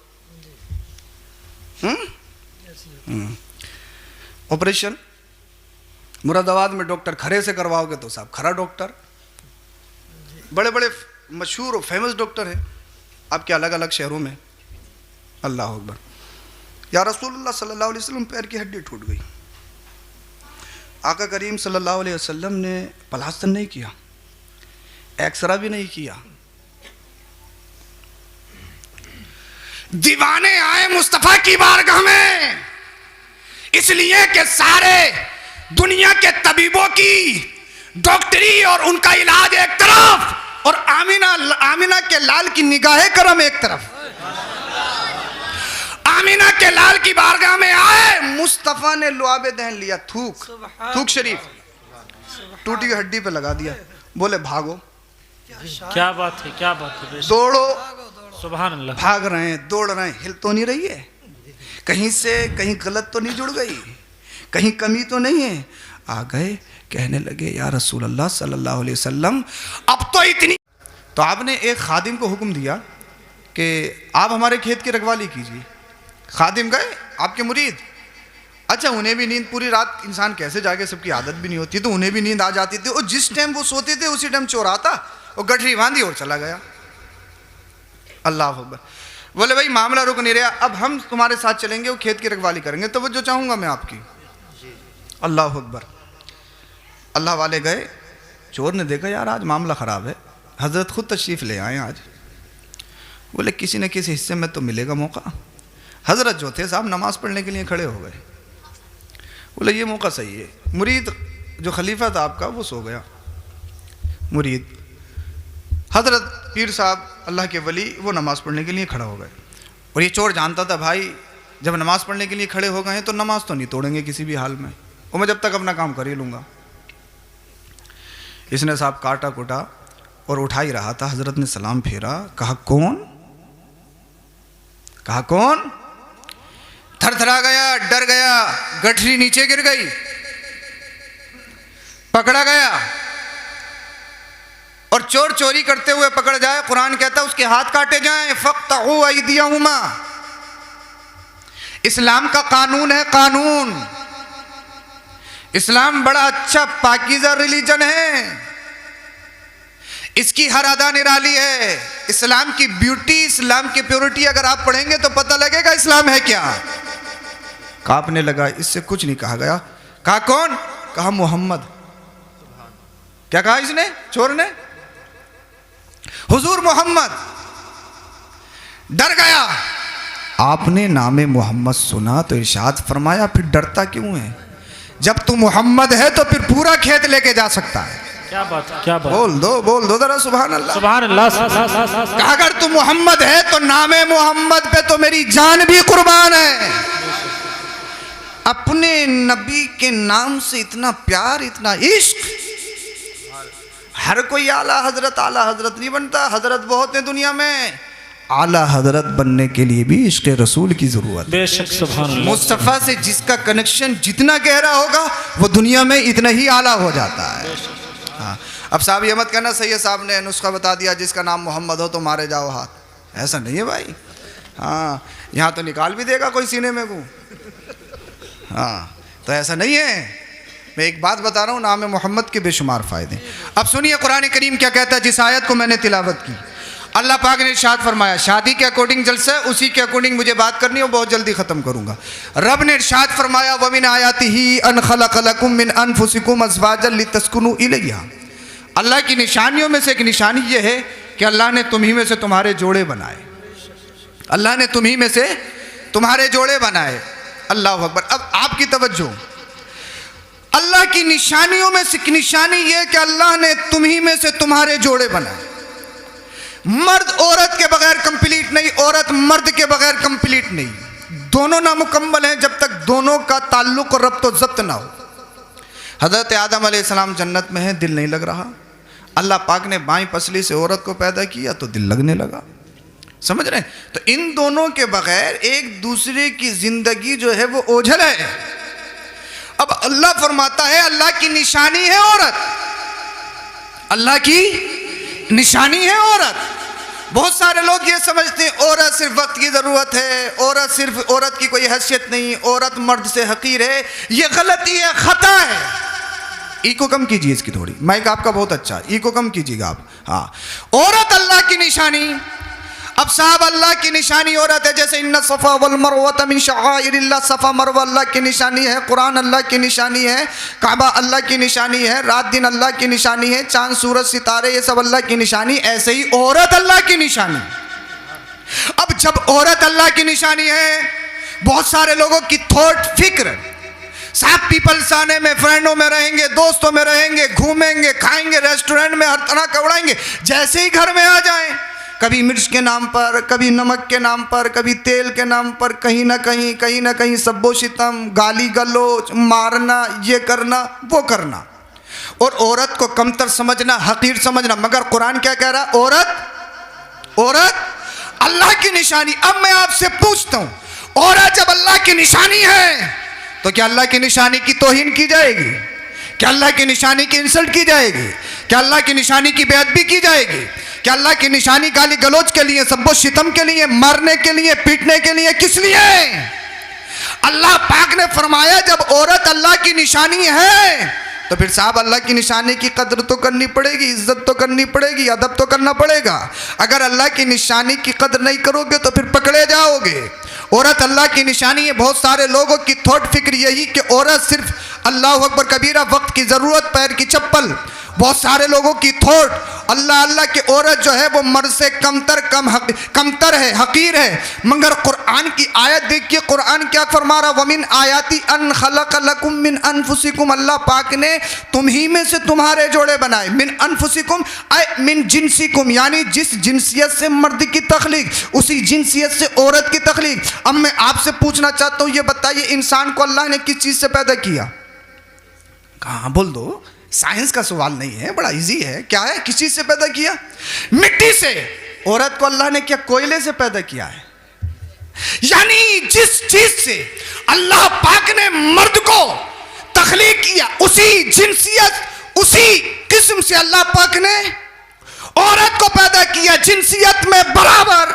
A: ऑपरेशन मुरादाबाद में डॉक्टर खरे से करवाओगे तो साहब खरा डॉक्टर, बड़े बड़े मशहूर और फेमस डॉक्टर हैं आपके अलग अलग शहरों में। अल्लाह अकबर। या रसूलुल्लाह सल्लल्लाहु अलैहि वसल्लम पैर की हड्डी टूट गई। आका करीम सल्लल्लाहु अलैहि वसल्लम ने प्लास्टर नहीं किया, एक्सरा भी नहीं किया। दीवाने आए मुस्तफ़ा की बारगाह में, इसलिए कि सारे दुनिया के तबीबों की डॉक्टरी और उनका इलाज एक तरफ, और आमिना के लाल की निगाहे करम एक तरफ। आमिना के लाल की बारगाह में आए, मुस्तफ़ा ने लुआबे दहन लिया, थूक शरीफ टूटी हुई हड्डी पे लगा दिया, बोले भागो।
B: क्या बात है, क्या बात है,
A: दौड़ो।
B: सुभान अल्लाह।
A: भाग रहे हैं, दौड़ रहे हैं, हिल तो नहीं रही है, कहीं से कहीं गलत तो नहीं जुड़ गई, कहीं कमी तो नहीं है। आ गए, कहने लगे या रसूल अल्लाह सल्लल्लाहु अलैहि वसल्लम अब तो इतनी। तो आपने एक खादिम को हुक्म दिया कि आप हमारे खेत की रखवाली कीजिए। खादिम गए, आपके मुरीद। अच्छा, उन्हें भी नींद, पूरी रात इंसान कैसे जागे, सबकी आदत भी नहीं होती, तो उन्हें भी नींद आ जाती थी, और जिस टाइम वो सोते थे उसी टाइम चोर आता और गठरी बांधी और चला गया। अल्लाह अकबर। बोले भाई मामला रुक नहीं रहा, अब हम तुम्हारे साथ चलेंगे, वो खेत की रखवाली करेंगे, तो वो जो चाहूँगा मैं आपकी। अल्लाह अकबर। अल्लाह वाले गए, चोर ने देखा यार आज मामला ख़राब है, हज़रत खुद तशरीफ़ ले आए आज। बोले किसी न किसी हिस्से में तो मिलेगा मौका। हजरत जो थे साहब नमाज पढ़ने के लिए खड़े हो गए। बोले ये मौका सही है। मुरीद जो खलीफा था आपका वो सो गया। मुरीद हजरत पीर साहब अल्लाह के वली वो नमाज पढ़ने के लिए खड़ा हो गए। और ये चोर जानता था भाई जब नमाज पढ़ने के लिए खड़े हो गए हैं तो नमाज तो नहीं तोड़ेंगे किसी भी हाल में, और मैं जब तक अपना काम कर ही लूँगा। इसने साहब काटा कुटा और उठा ही रहा था। हजरत ने सलाम फेरा, कहा कौन? कहा कौन? थरथरा गया, डर गया, गठरी नीचे गिर गई, पकड़ा गया। और चोर चोरी करते हुए पकड़ जाए, कुरान कहता है उसके हाथ काटे जाएं। फक़्तऊ अयदियहुमा, इस्लाम का कानून है, कानून। इस्लाम बड़ा अच्छा पाकीज़ा रिलीजन है, इसकी हर अदा निराली है। इस्लाम की ब्यूटी, इस्लाम की प्योरिटी अगर आप पढ़ेंगे तो पता लगेगा इस्लाम है क्या। कांपने लगा, इससे कुछ नहीं कहा गया। कहा कौन? कहा मोहम्मद। क्या कहा इसने? चोर ने हुजूर मोहम्मद। डर गया। आपने नामे मोहम्मद सुना तो इरशाद फरमाया फिर डरता क्यों है? जब तू मोहम्मद है तो फिर पूरा खेत लेके जा सकता है।
B: क्या बात, क्या बात।
A: बोल दो जरा सुभान अल्लाह।
B: सुभान अल्लाह।
A: कहा अगर तू मोहम्मद है तो नामे मोहम्मद पे तो मेरी जान भी कुर्बान है। अपने नबी के नाम से इतना प्यार, इतना इश्क। हर कोई आला हजरत नहीं बनता। हजरत बहुत है दुनिया में। आला हजरत बनने के लिए भी इश्क रसूल की जरूरत है।
B: बेशक सुभान अल्लाह।
A: मुस्तफ़ा से जिसका कनेक्शन जितना गहरा होगा वो दुनिया में इतना ही आला हो जाता है। हाँ, अब साहब ये मत कहना सैयद साहब ने नुस्खा बता दिया जिसका नाम मोहम्मद हो तो मारे जाओ हाथ। ऐसा नहीं है भाई। हाँ, यहाँ तो निकाल भी देगा कोई सीने में को। हाँ, तो ऐसा नहीं है। मैं एक बात बता रहा हूँ, नाम मोहम्मद के बेशुमार फ़ायदे। अब सुनिए कुरान करीम क्या कहता है। जिस आयत को मैंने तिलावत की, अल्लाह पाक ने इरशाद फरमाया, शादी के अकॉर्डिंग जलसा है, उसी के अकॉर्डिंग मुझे बात करनी है, बहुत जल्दी ख़त्म करूँगा। रब ने इरशाद फरमाया, वमिन आयातिही अन खलक़लकुम मिन अनफुसिकुम अज़वाजन लितस्कुनू इलैहा। अल्लाह की निशानियों में से एक निशानी ये है कि अल्लाह ने तुम्ही में से तुम्हारे जोड़े बनाए। अल्लाह ने तुम्ही में से तुम्हारे जोड़े बनाए। अल्लाह अकबर। अब आपकी तवज्जो, अल्लाह की निशानियों में से निशानी यह कि अल्लाह ने तुम्ही में से तुम्हारे जोड़े बनाए। मर्द औरत के बगैर कंप्लीट नहीं, औरत मर्द के बगैर कंप्लीट नहीं। दोनों नामुकम्मल हैं जब तक दोनों का ताल्लुक और रब्त व ज़ब्त ना हो। हज़रत आदम अलैहिस्सलाम जन्नत में है, दिल नहीं लग रहा। अल्लाह पाक ने बाईं पसली से औरत को पैदा किया तो दिल लगने लगा। समझ रहे हैं? तो इन दोनों के बगैर एक दूसरे की जिंदगी जो है वो ओझल है। अब अल्लाह फरमाता है अल्लाह की निशानी है औरत। अल्लाह की निशानी है औरत। बहुत सारे लोग ये समझते हैं औरत सिर्फ वक्त की ज़रूरत है, औरत सिर्फ, औरत की कोई हैसियत नहीं, औरत मर्द से हकीर है। ये गलती है, खता है। ई को कम कीजिए इसकी थोड़ी, माइक आपका बहुत अच्छा, ई को कम कीजिएगा आप। हाँ, औरत अल्लाह की निशानी। अब साहब अल्लाह की निशानी औरत है। जैसे इन्ना सफ़ा वल मरवा मिन शआइरिल्लाह, सफ़ा मरवा अल्लाह की निशानी है, कुरान अल्लाह की निशानी है, काबा अल्लाह की निशानी है, रात दिन अल्लाह की निशानी है, चांद सूरज सितारे ये सब अल्लाह की निशानी। ऐसे ही औरत अल्लाह की निशानी। अब जब औरत अल्लाह की निशानी है, बहुत सारे लोगों की थॉट, फिक्र, साहब पीपल्स आने में, फ्रेंडों में रहेंगे, दोस्तों में रहेंगे, घूमेंगे, खाएंगे, रेस्टोरेंट में हर तरह का उड़ाएंगे। जैसे ही घर में आ जाएं, कभी मिर्च के नाम पर, कभी नमक के नाम पर, कभी तेल के नाम पर, कहीं ना कहीं सब्बो शितम, गाली गलोच, मारना, ये करना वो करना, और औरत को कमतर समझना, हकीर समझना। मगर कुरान क्या कह रहा है? औरत अल्लाह की निशानी। अब मैं आपसे पूछता हूं, औरत जब अल्लाह की निशानी है तो क्या अल्लाह की निशानी की तौहीन की जाएगी? क्या अल्लाह की निशानी की इंसल्ट की जाएगी? क्या अल्लाह की निशानी की बेअदबी की जाएगी? क्या अल्लाह की निशानी गाली गलोच के लिए, सब्बो शितम के लिए, मारने के लिए, पीटने के लिए, किस लिए? अल्लाह पाक ने फरमाया जब औरत अल्लाह की निशानी है तो फिर साहब अल्लाह की निशानी की कदर तो करनी पड़ेगी, इज्जत तो करनी पड़ेगी, अदब तो करना पड़ेगा। अगर अल्लाह की निशानी की कदर नहीं करोगे तो फिर पकड़े जाओगे। औरत अल्लाह की निशानी है। बहुत सारे लोगों की थॉट फिक्र यही कि औरत सिर्फ अल्लाह अकबर कबीरा, वक्त की ज़रूरत, पैर की चप्पल, बहुत सारे लोगों की थॉट अल्लाह अल्लाह की औरत जो है वो मर्द से कमतर है, हकीर है। मगर कुरान की आयत देखिए, कुरान क्या फरमा रहा, वमिन आयाती अन खलक लकुम मिन अनफुसिकुम, अल्लाह पाक ने तुम ही में से तुम्हारे जोड़े बनाए। मिन अनफुसिकुम आई मिन जिनसिकुम, यानी जिस जिनसियत से मर्द की तख्लीक उसी जिनसियत से औरत की तख्लीक। अब मैं आपसे पूछना चाहता हूं, ये बताइए इंसान को अल्लाह ने किस चीज से पैदा किया? कहाँ बोल दो, साइंस का सवाल नहीं है, बड़ा इजी है। क्या है, किस चीज से पैदा किया? मिट्टी से। औरत को अल्लाह ने क्या कोयले से पैदा किया है? यानी जिस चीज से अल्लाह पाक ने मर्द को तख्लीक किया उसी जिनसियत उसी किस्म से अल्लाह पाक ने औरत को पैदा किया, जिनसियत में बराबर।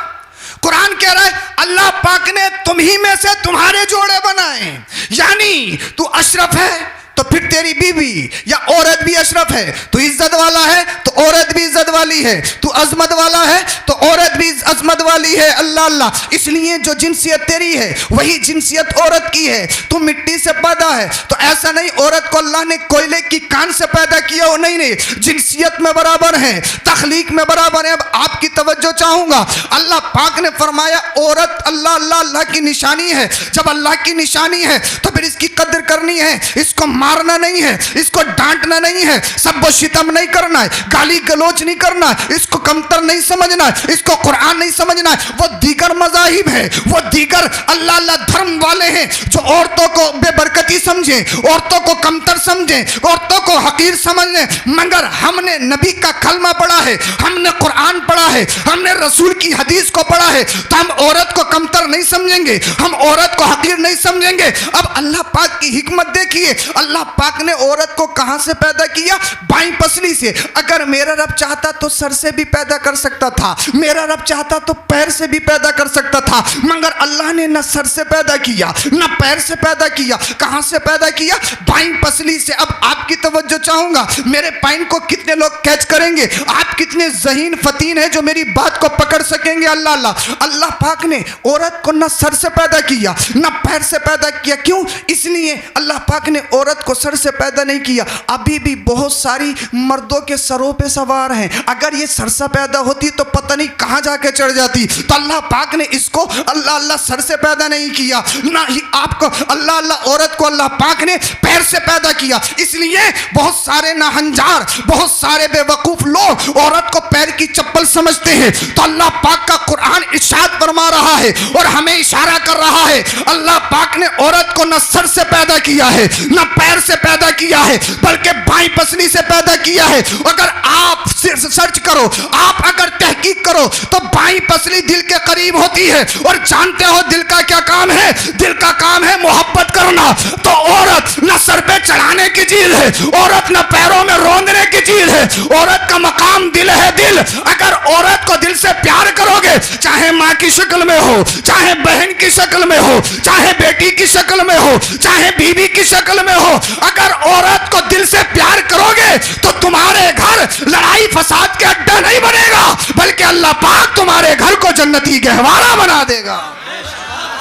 A: कुरान कह रहा है अल्लाह पाक ने तुम ही में से तुम्हारे जोड़े बनाए, यानी तू अशरफ है तो फिर तेरी बीवी या औरत भी अशरफ है। तू इज्जत वाला है तो औरत भी इज्जत वाली है, तू अजमत वाला है तो औरत भी अजमत वाली है। अल्लाह अल्लाह, इसलिए जो जिनसियत तेरी है वही जिनसियत औरत की है। तू मिट्टी से पैदा है तो ऐसा नहीं औरत को अल्लाह ने कोयले की कान से पैदा किया हो, नहीं नहीं, जिनसियत में बराबर है, तख्लीक में बराबर है। अब आपकी तवज्जो चाहूंगा, अल्लाह पाक ने फरमाया औरत अल्लाह अल्लाह अल्लाह की निशानी है। जब अल्लाह की निशानी है तो फिर इसकी कदर करनी है, इसको मारना नहीं है, इसको डांटना नहीं है, सब शितम नहीं करना है, गाली गलोच नहीं करना है, इसको कमतर नहीं समझना है, इसको कुरान नहीं समझना है। वो दीगर मज़ाहिब है, वो दीगर अल्लाह अल्लाह धर्म वाले हैं जो औरतों को बेबरकती समझे, औरतों को कमतर समझे, औरतों को हकीर समझे। मगर हमने नबी का कलमा पढ़ा है, हमने कुरान पढ़ा है, हमने रसूल की हदीस को पढ़ा है, तो हम औरत को कमतर नहीं समझेंगे, हम औरत को हकीर नहीं समझेंगे। अब अल्लाह पाक की हिकमत देखिए, अल्लाह पाक ने औरत को कहां से पैदा किया? बाईं पसली से। अगर मेरा रब चाहता तो सर से भी पैदा कर सकता था, मेरा रब चाहता तो पैर से भी पैदा कर सकता था, मगर अल्लाह ने न सर से पैदा किया न पैर से पैदा किया। कहां से पैदा किया? बाईं पसली से। अब आपकी तवज्जो चाहूंगा, मेरे पॉइंट को कितने लोग कैच करेंगे? आप कितने ज़हीन फतीन हैं जो मेरी बात को पकड़ सकेंगे? अल्लाह अल्लाह, अल्लाह पाक ने औरत को न सर से पैदा किया न पैर से पैदा किया। क्यों? इसलिए अल्लाह पाक ने औरत को सर से पैदा नहीं किया। अभी भी बहुत सारी मर्दों के सरों पे सवार हैं, अगर ये सर से पैदा होती तो पता नहीं कहां जाके चढ़ जाती। तो अल्लाह पाक ने इसको अल्लाह अल्लाह सर से पैदा नहीं किया, ना ही आपको अल्लाह अल्लाह औरत को अल्लाह पाक ने पैर से पैदा किया। इसलिए बहुत सारे नाहंजार, बहुत सारे बेवकूफ लोग औरत को पैर की चप्पल समझते हैं। तो अल्लाह पाक का कुरान इरशाद फरमा रहा है और हमें इशारा कर रहा है, अल्लाह पाक ने औरत को न सर से पैदा किया है न पैर से पैदा किया है, बल्कि बाईं पसली से पैदा किया है। अगर आप सर्च करो, आप अगर तहकीक करो तो बाईं पसली दिल के करीब होती है। और जानते हो दिल का क्या काम है? दिल का काम है मोहब्बत करना। तो औरत न सर पे चढ़ाने की चीज है, औरत न पैरों में रोंदने की चीज है, औरत का मकाम दिल है। दिल, अगर औरत को दिल से प्यार करोगे, चाहे माँ की शक्ल में हो, चाहे बहन की शक्ल में हो, चाहे बेटी की शक्ल में हो, चाहे बीवी की शक्ल में हो, अगर औरत को दिल से प्यार करोगे तो तुम्हारे घर लड़ाई फसाद के अड्डा नहीं बनेगा, बल्कि अल्लाह पाक तुम्हारे घर को जन्नती गहवारा बना देगा।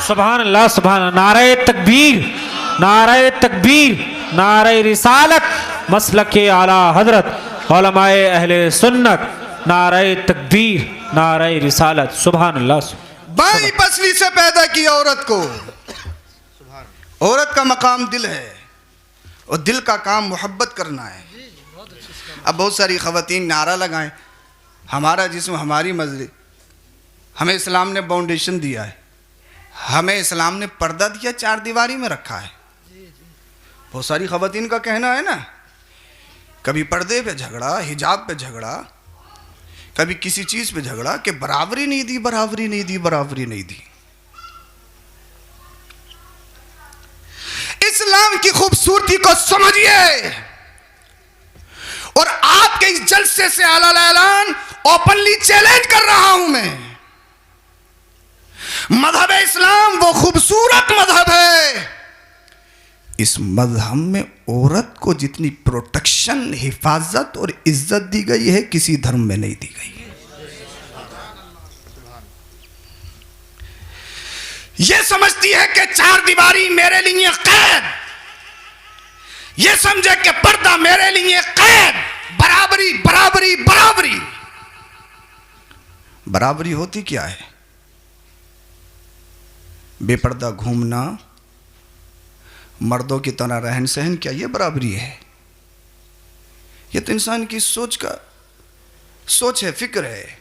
B: सुभान अल्लाह, सुभान अल्लाह। नारे तकबीर, नारे तकबीर, नारे रिसालत, मसलके आला हजरत उलमाए अहले सुन्नत, नारे तकबीर, नारे रिसालत। सुभान अल्लाह।
A: बाईं पसली से पैदा किया औरत को। औरत का मकाम दिल है और दिल का काम मोहब्बत करना है। अब बहुत सारी ख़वातीन नारा लगाएं, हमारा जिस्म हमारी मर्ज़ी। हमें इस्लाम ने बाउंडेशन दिया है, हमें इस्लाम ने पर्दा दिया, चार दीवारी में रखा है। बहुत सारी ख़वातीन का कहना है ना, कभी पर्दे पे झगड़ा, हिजाब पे झगड़ा, कभी किसी चीज़ पे झगड़ा कि बराबरी नहीं दी, बराबरी नहीं दी, बराबरी नहीं दी। इस्लाम की खूबसूरती को समझिए। और आपके इस जलसे से ऐलान ओपनली चैलेंज कर रहा हूं मैं। मजहब इस्लाम वो खूबसूरत मजहब है, इस मजहब में औरत को जितनी प्रोटेक्शन, हिफाजत और इज्जत दी गई है किसी धर्म में नहीं दी गई है। यह समझती है कि चार दीवारी मेरे लिए कैद, यह समझे कि पर्दा मेरे लिए कैद, बराबरी बराबरी बराबरी। बराबरी होती क्या है? बेपर्दा घूमना, मर्दों की तरह रहन सहन, क्या ये बराबरी है? ये तो इंसान की सोच है, फिक्र है।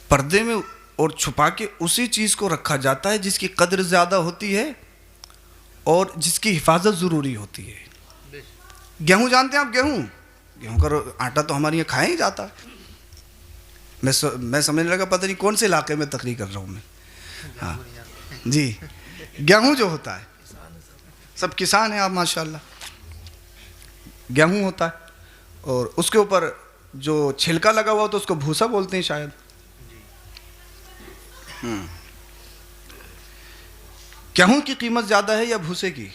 A: पर्दे में और छुपा के उसी चीज को रखा जाता है जिसकी कद्र ज्यादा होती है और जिसकी हिफाजत जरूरी होती है। गेहूं जानते हैं आप? गेहूं का आटा तो हमारे यहाँ खाया ही जाता है। मैं समझने लगा पता नहीं कौन से इलाके में तकरीर कर रहा हूँ मैं। हाँ जी, गेहूं जो होता है, सब किसान हैं आप माशाल्लाह। गेहूं होता है और उसके ऊपर जो छिलका लगा हुआ तो उसको भूसा बोलते हैं शायद। गेहूं की कीमत ज्यादा है या भूसे की?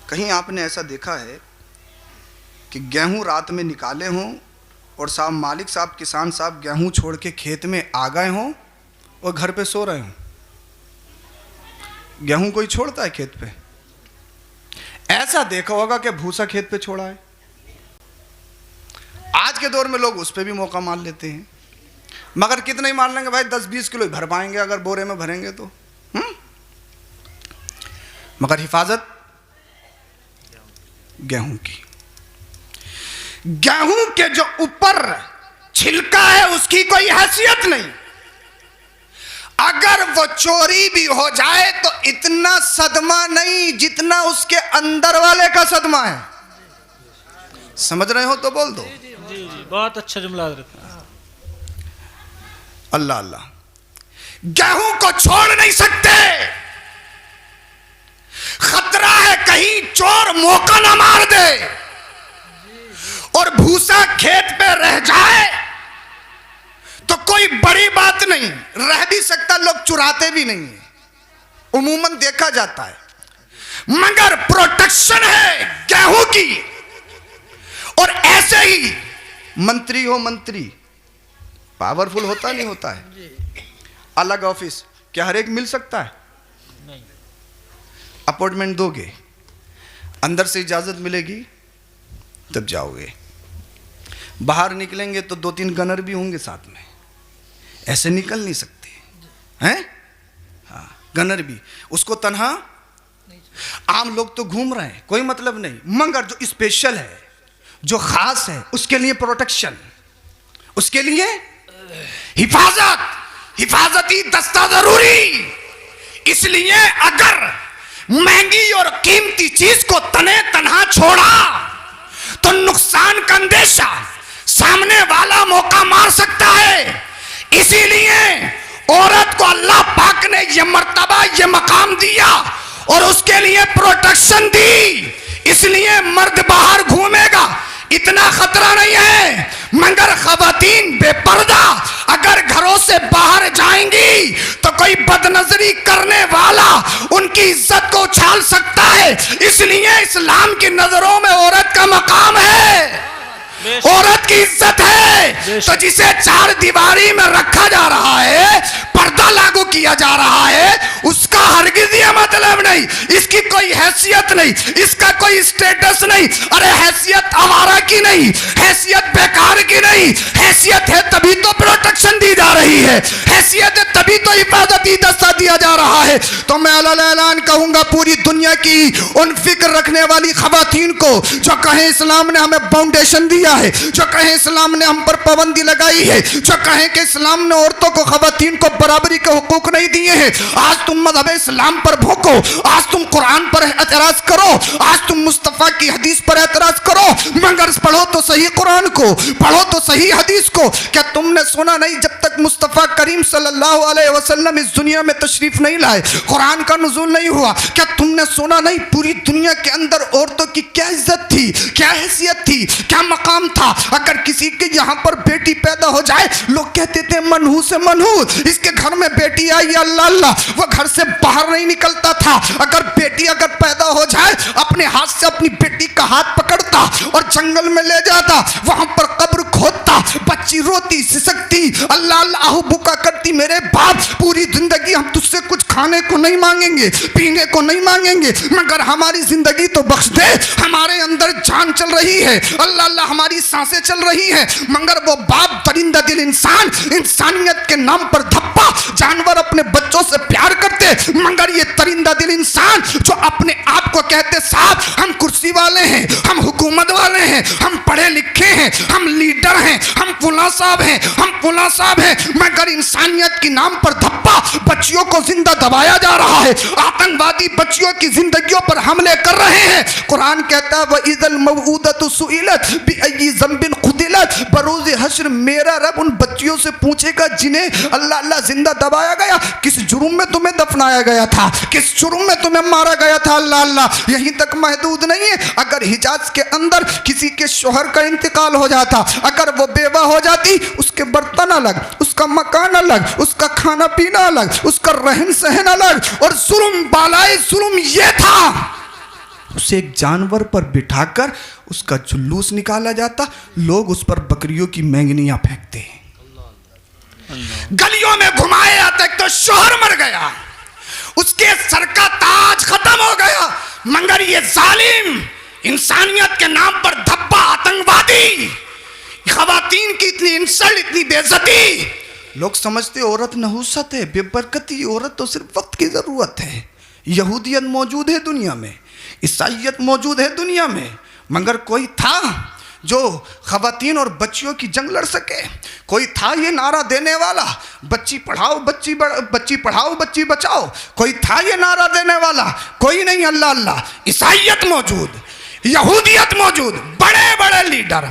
A: कहीं आपने ऐसा देखा है कि गेहूं रात में निकाले हों और साहब मालिक साहब, किसान साहब गेहूं छोड़ के खेत में आ गए हों और घर पे सो रहे हों? गेहूं कोई छोड़ता है खेत पे? ऐसा देखा होगा कि भूसा खेत पे छोड़ा है। आज के दौर में लोग उस पे भी मौका मार लेते हैं, मगर कितना ही मार लेंगे भाई, 10-20 किलो ही भर पाएंगे अगर बोरे में भरेंगे तो। मगर हिफाजत गेहूं की। गेहूं के जो ऊपर छिलका है उसकी कोई हैसियत नहीं। अगर वो चोरी भी हो जाए तो इतना सदमा नहीं जितना उसके अंदर वाले का सदमा है। समझ रहे हो तो बोल दो।
B: जी, बहुत अच्छा जुमला रखा।
A: अल्लाह अल्लाह। गेहूं को छोड़ नहीं सकते, खतरा है कहीं चोर मौका ना मार दे और भूसा खेत पे रह जाए तो कोई बड़ी बात नहीं, रह भी सकता, लोग चुराते भी नहीं है, उमूमन देखा जाता है। मगर प्रोटेक्शन है गेहूं की। और ऐसे ही मंत्री हो, मंत्री पावरफुल होता नहीं होता है, अलग ऑफिस, क्या हर एक मिल सकता है?
B: नहीं।
A: अपॉइंटमेंट दोगे, अंदर से इजाजत मिलेगी तब जाओगे, बाहर निकलेंगे तो 2-3 गनर भी होंगे साथ में, ऐसे निकल नहीं सकते हैं। हाँ, गनर भी, उसको तन्हा आम लोग तो घूम रहे हैं, कोई मतलब नहीं, मगर जो स्पेशल है, जो खास है, उसके लिए प्रोटेक्शन, उसके लिए हिफाजत, हिफाजती दस्ता जरूरी। इसलिए अगर महंगी और कीमती चीज को तने तन्हा छोड़ा तो नुकसान का अंदेशा, सामने वाला मौका मार सकता है। इसीलिए औरत को अल्लाह पाक ने यह मर्तबा, यह मकाम दिया और उसके लिए प्रोटेक्शन दी। इसलिए मर्द बाहर घूमेगा इतना खतरा नहीं है, मगर खवातीन बेपर्दा अगर घरों से बाहर जाएंगी तो कोई बदनजरी करने वाला उनकी इज्जत को उछाल सकता है। इसलिए इस्लाम की नजरों में औरत का मकाम है, औरत की इज्जत है। तो जिसे 4 दीवारी में रखा जा रहा है, पर्दा लागू किया जा रहा है, उसका हरगिज ये मतलब नहीं, इसकी कोई हैसियत नहीं, इसका कोई स्टेटस नहीं। अरे हैसियत आवारा की नहीं, हैसियत बेकार की नहीं, हैसियत है तभी तो प्रोटेक्शन दी जा रही है, हैसियत है तभी तो हिफाजती दस्ता दिया जा रहा है। तो मैं ऐलान कहूंगा पूरी दुनिया की उन फिक्र रखने वाली खवातीन को जो कहें इस्लाम ने हमें फाउंडेशन दिया है, जो कहें इस्लाम ने हम पर पाबंदी लगाई है, जो कहें कि इस्लाम ने औरतों को, खवातीन को बराबरी के हुकूक नहीं दिए हैं, आज तुम मज़हब इस्लाम पर भोंको, आज तुम कुरान पर एतराज करो, आज तुम मुस्तफ़ा की हदीस पर एतराज करो, मगर पढ़ो तो सही कुरान को, पढ़ो तो सही हदीस को। क्या तुमने सुना नहीं जब तक मुस्तफ़ा करीम सल्लल्लाहु अलैहि वसल्लम इस दुनिया में तशरीफ नहीं लाए, कुरान का नुज़ूल नहीं हुआ? क्या तुमने सुना नहीं पूरी दुनिया के अंदर औरतों की क्या इज्जत थी, क्या हैसियत थी, क्या मकाम था? अगर किसी के यहाँ पर बेटी पैदा हो जाए, लोग कहते थे मनहू से मनहू, इसके घर में बेटी आई, अल्लाह अल्लाह, वो घर से बाहर नहीं निकलता था। अगर बेटी अगर पैदा हो जाए, अपने हाथ से अपनी बेटी का हाथ पकड़ता और जंगल में ले जाता, वहां पर कब्र खोदता, बच्ची रोती सिसकती, अल्लाह अल्लाह बुका करती, मेरे बाप पूरी जिंदगी हम तुझसे कुछ खाने को नहीं मांगेंगे, पीने को नहीं मांगेंगे, मगर हमारी जिंदगी तो बख्श दे। हमारे अंदर जान चल रही है, अल्लाह अल्लाह हमारी सांसें चल रही हैं, मगर वो बाप दरिंदा दिल इंसान इंसानियत के नाम पर धप्पा। जानवर अपने बच्चों से प्यार करते, मगर ये दरिंदा दिल इंसान जो अपने आप को कहते साहब हम कुर्सी वाले हैं, हम हुकूमत वाले हैं, हम पढ़े लिखे हैं, हम लीडर हैं, हम फुला साहब हैं, हम फुला साहब हैं, मगर इंसानियत के नाम पर धप्पा। बच्चियों को जिंदा दबाया जा रहा है, आतंकवादी बच्चियों की जिंदगियों पर हमले कर रहे हैं। कुरान कहता है वइज़ल मौऊदतु सुइलत बिअय्यि ज़ंबिन क़ुतिलत, बरोज़ हश्र मेरा रब उन बच्चियों से पूछेगा जिन्हें अल्लाह अल्लाह जिंदा दबाया गया, किस जुर्म में तुम्हें दफनाया गया था, किस जुर्म में तुम्हें मारा गया था। अल्लाह अल्लाह यहीं तक महदूद नहीं है, अगर हिजाज के अंदर किसी के शोहर का इंतकाल हो जाता, अगर वो बेवा हो जाती, उसके बर्तन अलग, उसका मकान अलग, उसका खाना पीना अलग, उसका रहन सहन अलग, और जुल्म बालाए जुल्म ये था उसे एक जानवर पर बिठाकर उसका जुलूस निकाला जाता, लोग उस पर बकरियों की मैंगनियां फेंकते हैं, गलियों में घुमाए आते, तो शोहर मर गया, उसके सर का ताज खत्म हो गया, मगर ये जालिम इंसानियत के नाम पर धब्बा आतंकवादी खवातीन की इतनी इंसल्ट, इतनी बेइज्जती। लोग समझते औरत नहुसत है, बेबरकती, औरत तो सिर्फ वक्त की जरूरत है। यहूदियत मौजूद है दुनिया में, ईसाईयत मौजूद है दुनिया में, मगर कोई था जो खवातीन और बच्चियों की जंग लड़ सके? कोई था ये नारा देने वाला बच्ची पढ़ाओ बच्ची पढ़ाओ बच्ची बचाओ? कोई था ये नारा देने वाला? कोई नहीं। अल्लाह अल्लाह ईसाईयत मौजूद, यहूदियत मौजूद, बड़े बड़े लीडर,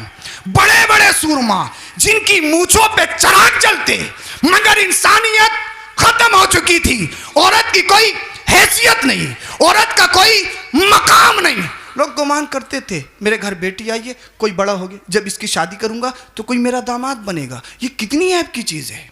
A: बड़े बड़े सूरमा जिनकी मूंछों पे चिराग जलते, मगर इंसानियत खत्म हो चुकी थी। औरत की कोई हैसियत नहीं, औरत का कोई मकाम नहीं। लोग गुमान करते थे मेरे घर बेटी आई है, कोई बड़ा हो गया, जब इसकी शादी करूंगा तो कोई मेरा दामाद बनेगा। ये कितनी ऐब की चीज है,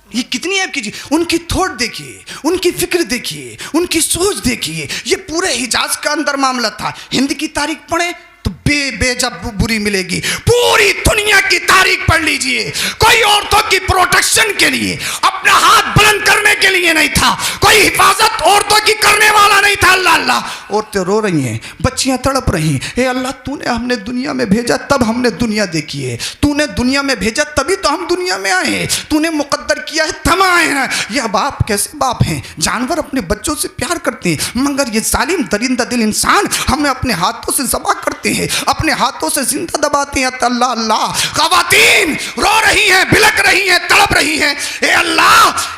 A: ये कितनी ऐब की चीज। उनकी थॉट देखिए, उनकी फिक्र देखिए, उनकी सोच देखिए। ये पूरे हिजाज का अंदर मामला था। हिंद की तारीख पढ़े तो बेजब बुरी मिलेगी। पूरी दुनिया की तारीख पढ़ लीजिए, कोई औरतों की प्रोटेक्शन के लिए, अपना हाथ बुलंद करने के लिए नहीं था, कोई हिफाजत औरतों की करने वाला नहीं था। अल्लाह अल्लाह औरतें रो रही हैं, बच्चियां तड़प रही हैं। हे अल्लाह तूने हमने दुनिया में भेजा तब हमने दुनिया देखी है, तूने दुनिया में भेजा तभी तो हम दुनिया में आए हैं, तूने मुकद्दर किया है थमा आए हैं। यह बाप कैसे बाप हैं? जानवर अपने बच्चों से प्यार करते हैं, मगर ये जालिम दरिंदा दिल इंसान हमें अपने हाथों से ज़बह करते हैं, अपने हाथों से जिंदा दबाते हैं। अल्लाह अल्लाह खवातीन रो रही हैं, बिलक रही हैं, तड़प रही हैं। ए अल्लाह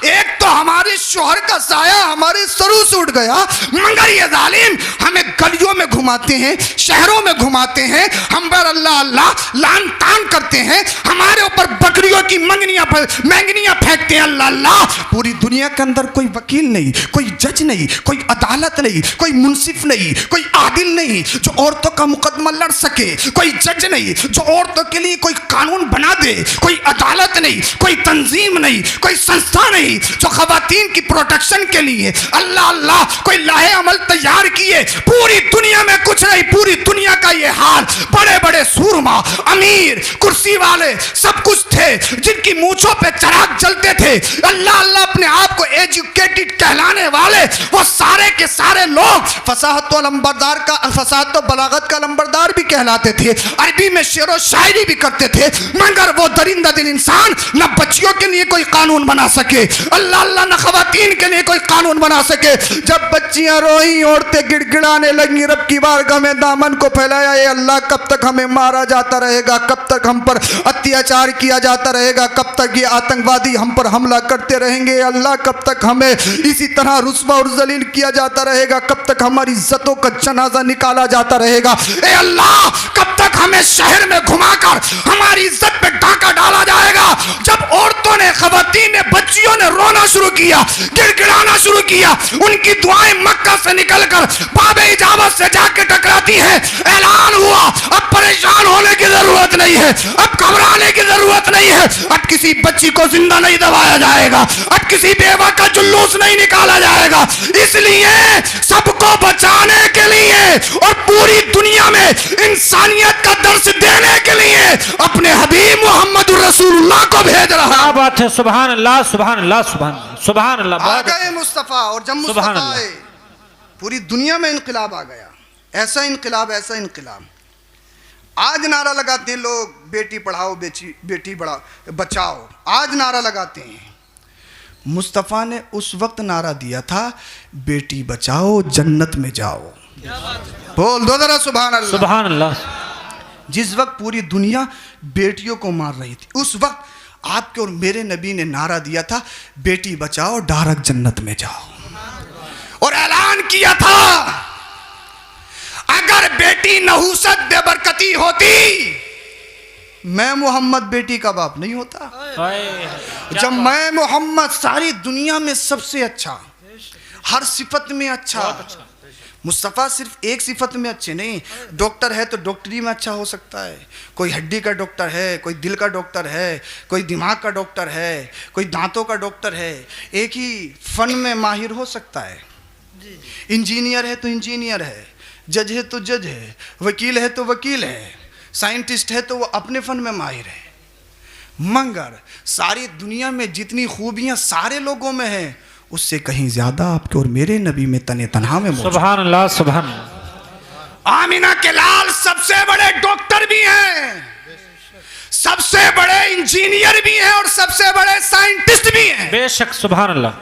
A: एक तो हमारे शोहर का साया हमारे सरू से उठ गया, मगर ये जालिम हमें गलियों में घुमाते हैं, शहरों में घुमाते हैं, हम पर अल्लाह अल्लाह लान तान करते हैं, हमारे ऊपर बकरियों की मैंगनियां फेंकते हैं। अल्लाह अल्लाह पूरी दुनिया के अंदर कोई वकील नहीं, कोई जज नहीं, कोई अदालत नहीं, कोई मुंसिफ नहीं, कोई आदिल नहीं जो औरतों का मुकदमा लड़ सके, कोई जज नहीं जो औरतों के लिए कोई कानून बना दे, कोई अदालत नहीं, कोई तंजीम नहीं, कोई संस्था नहीं जो खवातीन की प्रोटेक्शन के लिए अल्लाह अल्लाह कोई लाहे अमल तैयार किए। पूरी दुनिया में कुछ नहीं, पूरी दुनिया का ये हाल। बड़े बड़े सूरमा, अमीर, कुर्सी वाले सब कुछ थे जिनकी मूंछों पे चिराग जलते थे। अल्लाह अल्लाह अपने आप को एजुकेटेड कहलाने वाले वो सारे के सारे लोग फसाहत व लंबरदार का, फसाहत व बलागत का लंबरदार भी कहलाते थे, अरबी में शेर व शायरी भी करते थे, मगर वो दरिंदा दिल इंसान न बच्चियों के लिए कोई कानून बना सके, अल्लाह अल्लाह न खवातीन के लिए कोई कानून बना सके। जब बच्चियां रोई, औरतें गिड़गिड़ाने लगी, रब की बारगाह में दामन को फैलाया, ये अल्लाह कब तक हमें मारा जाता रहेगा, कब तक हम पर अत्याचार किया जाता रहेगा, कब तक ये आतंकवादी हम पर हमला करते रहेंगे, अल्लाह कब तक हमें इसी तरह रुस्वा और जलील किया जाता रहेगा, कब तक हमारी इज्जतों का जनाजा निकाला जाता रहेगा। ए अल्लाह कब तक हमें शहर में घुमाकर हमारी इज्जत पे डाका डाला जाएगा। जब औरतों ने, खवातीन ने, बच्चियों ने रोना शुरू किया, गिड़गिड़ाना शुरू किया, उनकी दुआएं मक्का से निकलकर बाबे इजाजत से जाके टकराती हैं। ऐलान हुआ अब परेशान होने की जरूरत नहीं है, अब घबराने की जरूरत नहीं है, अब किसी बच्ची को जिंदा नहीं दबाया जाएगा, अब अब किसी बेवा का जुलूस नहीं निकाला जाएगा। इसलिए सबको बचाने के लिए और पूरी दुनिया में इंसानियत का दर्स देने के लिए अपने हबीब मोहम्मद रसूलुल्लाह को भेज रहा।
B: क्या बात है, सुभान अल्लाह सुभान अल्लाह सुभान अल्लाह।
A: आ गए मुस्तफा, और जब मुस्तफा आए पूरी दुनिया में इंकलाब आ गया। ऐसा इंकलाब, ऐसा इंकलाब। आज नारा लगाते हैं लोग, बेटी पढ़ाओ बेटी बचाओ, आज नारा लगाते हैं। मुस्तफ़ा ने उस वक्त नारा दिया था, बेटी बचाओ जन्नत में जाओ। बोल दो जरा सुभान अल्लाह
B: सुभान अल्लाह।
A: जिस वक्त पूरी दुनिया बेटियों को मार रही थी, उस वक्त आपके और मेरे नबी ने नारा दिया था, बेटी बचाओ डायरेक्ट जन्नत में जाओ। और ऐलान किया था, अगर बेटी नहुसत बेबरकती होती, मैं मोहम्मद बेटी का बाप नहीं होता। जब मैं मोहम्मद सारी दुनिया में सबसे अच्छा, हर सिफत में अच्छा। मुस्तफ़ा सिर्फ एक सिफत में अच्छे नहीं, डॉक्टर है तो डॉक्टरी में अच्छा हो सकता है। कोई हड्डी का डॉक्टर है, कोई दिल का डॉक्टर है, कोई दिमाग का डॉक्टर है, कोई दांतों का डॉक्टर है। एक ही फन में माहिर हो सकता है। इंजीनियर है तो इंजीनियर है, जज है तो जज है, वकील है तो वकील है, साइंटिस्ट है तो वो अपने फन में माहिर है। मगर सारी दुनिया में जितनी खूबियां सारे लोगों में हैं, उससे कहीं ज्यादा आपके और मेरे नबी में तने तनहा में मौजूद।
B: सुभान अल्लाह सुभान।
A: आमिना के लाल सबसे बड़े डॉक्टर भी हैं, सबसे बड़े इंजीनियर भी हैं और सबसे बड़े साइंटिस्ट भी हैं।
B: बेशक सुभान अल्लाह।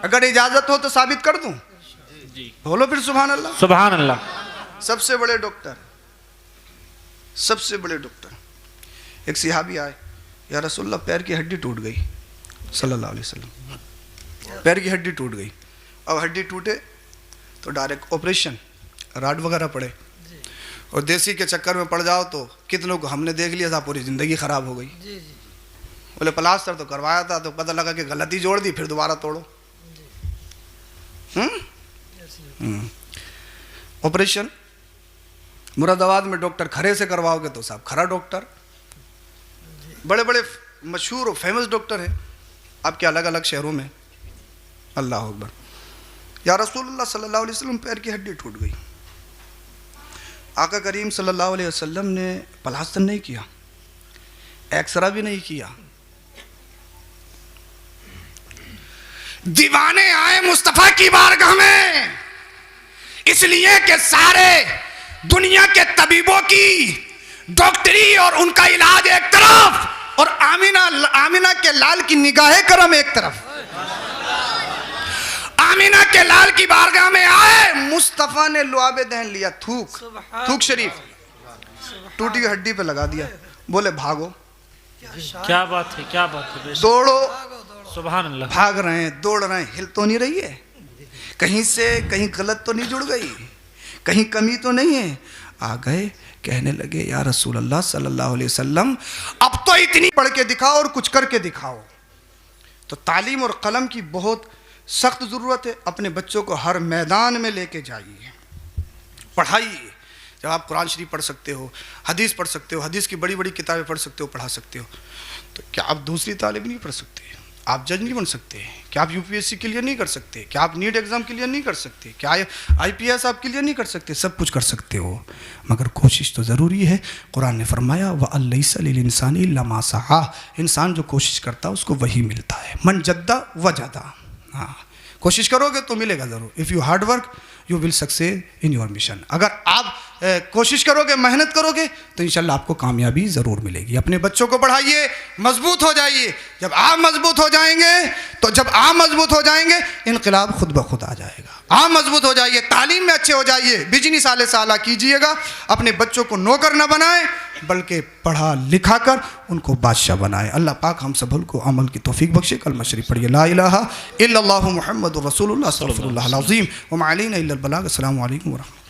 A: अगर इजाजत हो तो साबित कर दूं? बोलो फिर सुभान अल्लाह।
B: सुभान अल्लाह।
A: सबसे बड़े डॉक्टर, सबसे बड़े डॉक्टर। एक सहाबी आए, या रसूलल्लाह पैर की हड्डी टूट गई, सल्लल्लाहु अलैहि वसल्लम, पैर की हड्डी टूट गई। अब हड्डी टूटे तो डायरेक्ट ऑपरेशन, राड वगैरह पड़े, और देसी के चक्कर में पड़ जाओ तो कितनों को हमने देख लिया था, पूरी ज़िंदगी ख़राब हो गई। बोले प्लास्टर तो करवाया था, तो पता लगा कि गलती जोड़ दी, फिर दोबारा तोड़ो। ऑपरेशन मुरादाबाद में डॉक्टर खरे से करवाओगे तो साहब खरा डॉक्टर, बड़े बड़े मशहूर और फेमस डॉक्टर हैं आपके अलग अलग शहरों में। अल्लाह अकबर। या रसूलुल्लाह सल्लल्लाहु अलैहि वसल्लम पैर की हड्डी टूट गई। आका करीम सल्लल्लाहु अलैहि वसल्लम ने प्लास्टर नहीं किया, एक्सरा भी नहीं किया। दीवाने आए मुस्तफ़ा की बारगाह में, इसलिए कि सारे दुनिया के तबीबों की डॉक्टरी और उनका इलाज एक तरफ, और आमिना के लाल की निगाहे करम एक तरफ। आमिना के लाल की बारगाह में आए, मुस्तफ़ा ने लुआबे दहन लिया, थूक शरीफ टूटी हुई हड्डी पे लगा दिया। बोले भागो।
B: क्या बात है, क्या बात है,
A: दौड़ो।
B: सुभान अल्लाह।
A: भाग रहे हैं, दौड़ रहे हैं, हिल तो नहीं रही है, कहीं से कहीं गलत तो नहीं जुड़ गई, कहीं कमी तो नहीं है। आ गए, कहने लगे या रसूल अल्लाह सल्लल्लाहु अलैहि वसल्लम, अब तो इतनी पढ़ के दिखाओ और कुछ करके दिखाओ। तो तालीम और कलम की बहुत सख्त ज़रूरत है। अपने बच्चों को हर मैदान में लेके जाइए, पढ़ाइए। जब आप कुरान शरीफ पढ़ सकते हो, हदीस पढ़ सकते हो, हदीस की बड़ी बड़ी किताबें पढ़ सकते हो, पढ़ा सकते हो, तो क्या आप दूसरी तालीम नहीं पढ़ सकते? आप जज नहीं बन सकते? क्या आप यूपीएससी क्लियर नहीं कर सकते? क्या आप नीट एग्ज़ाम क्लियर नहीं कर सकते? क्या आईपीएस आप क्लियर नहीं कर सकते? सब कुछ कर सकते हो, मगर कोशिश तो ज़रूरी है। कुरान ने फरमाया वअलैसा लिल इंसानी इल्ला मा सआ, इंसान जो कोशिश करता है उसको वही मिलता है। मन जद्दा वजदा। हाँ, कोशिश करोगे तो मिलेगा ज़रूर। If you hard work you will success in your mission. अगर आप कोशिश करोगे, मेहनत करोगे, तो इंशाल्लाह आपको कामयाबी ज़रूर मिलेगी। अपने बच्चों को पढ़ाइए, मजबूत हो जाइए। जब आप मजबूत हो जाएंगे, तो जब आप मजबूत हो जाएंगे, इनकलाब खुद ब खुद आ जाएगा। आप मजबूत हो जाइए, तालीम में अच्छे हो जाइए, बिजनी साले साला कीजिएगा। अपने बच्चों को नौकर न बनाएं, बल्कि पढ़ा लिखा कर उनको बादशाह बनाए। अल्लाह पाक हम सब को अमल की तौफीक बख्शे। कलमा शरीफ पढ़िए, ला इलाहा इल्लल्लाहु मुहम्मदुर रसूलुल्लाह सल्लल्लाहु अलैहि वसल्लम व मा अलैना इल्लल बलाग। अस्सलामु अलैकुम व रहमतुल्लाह।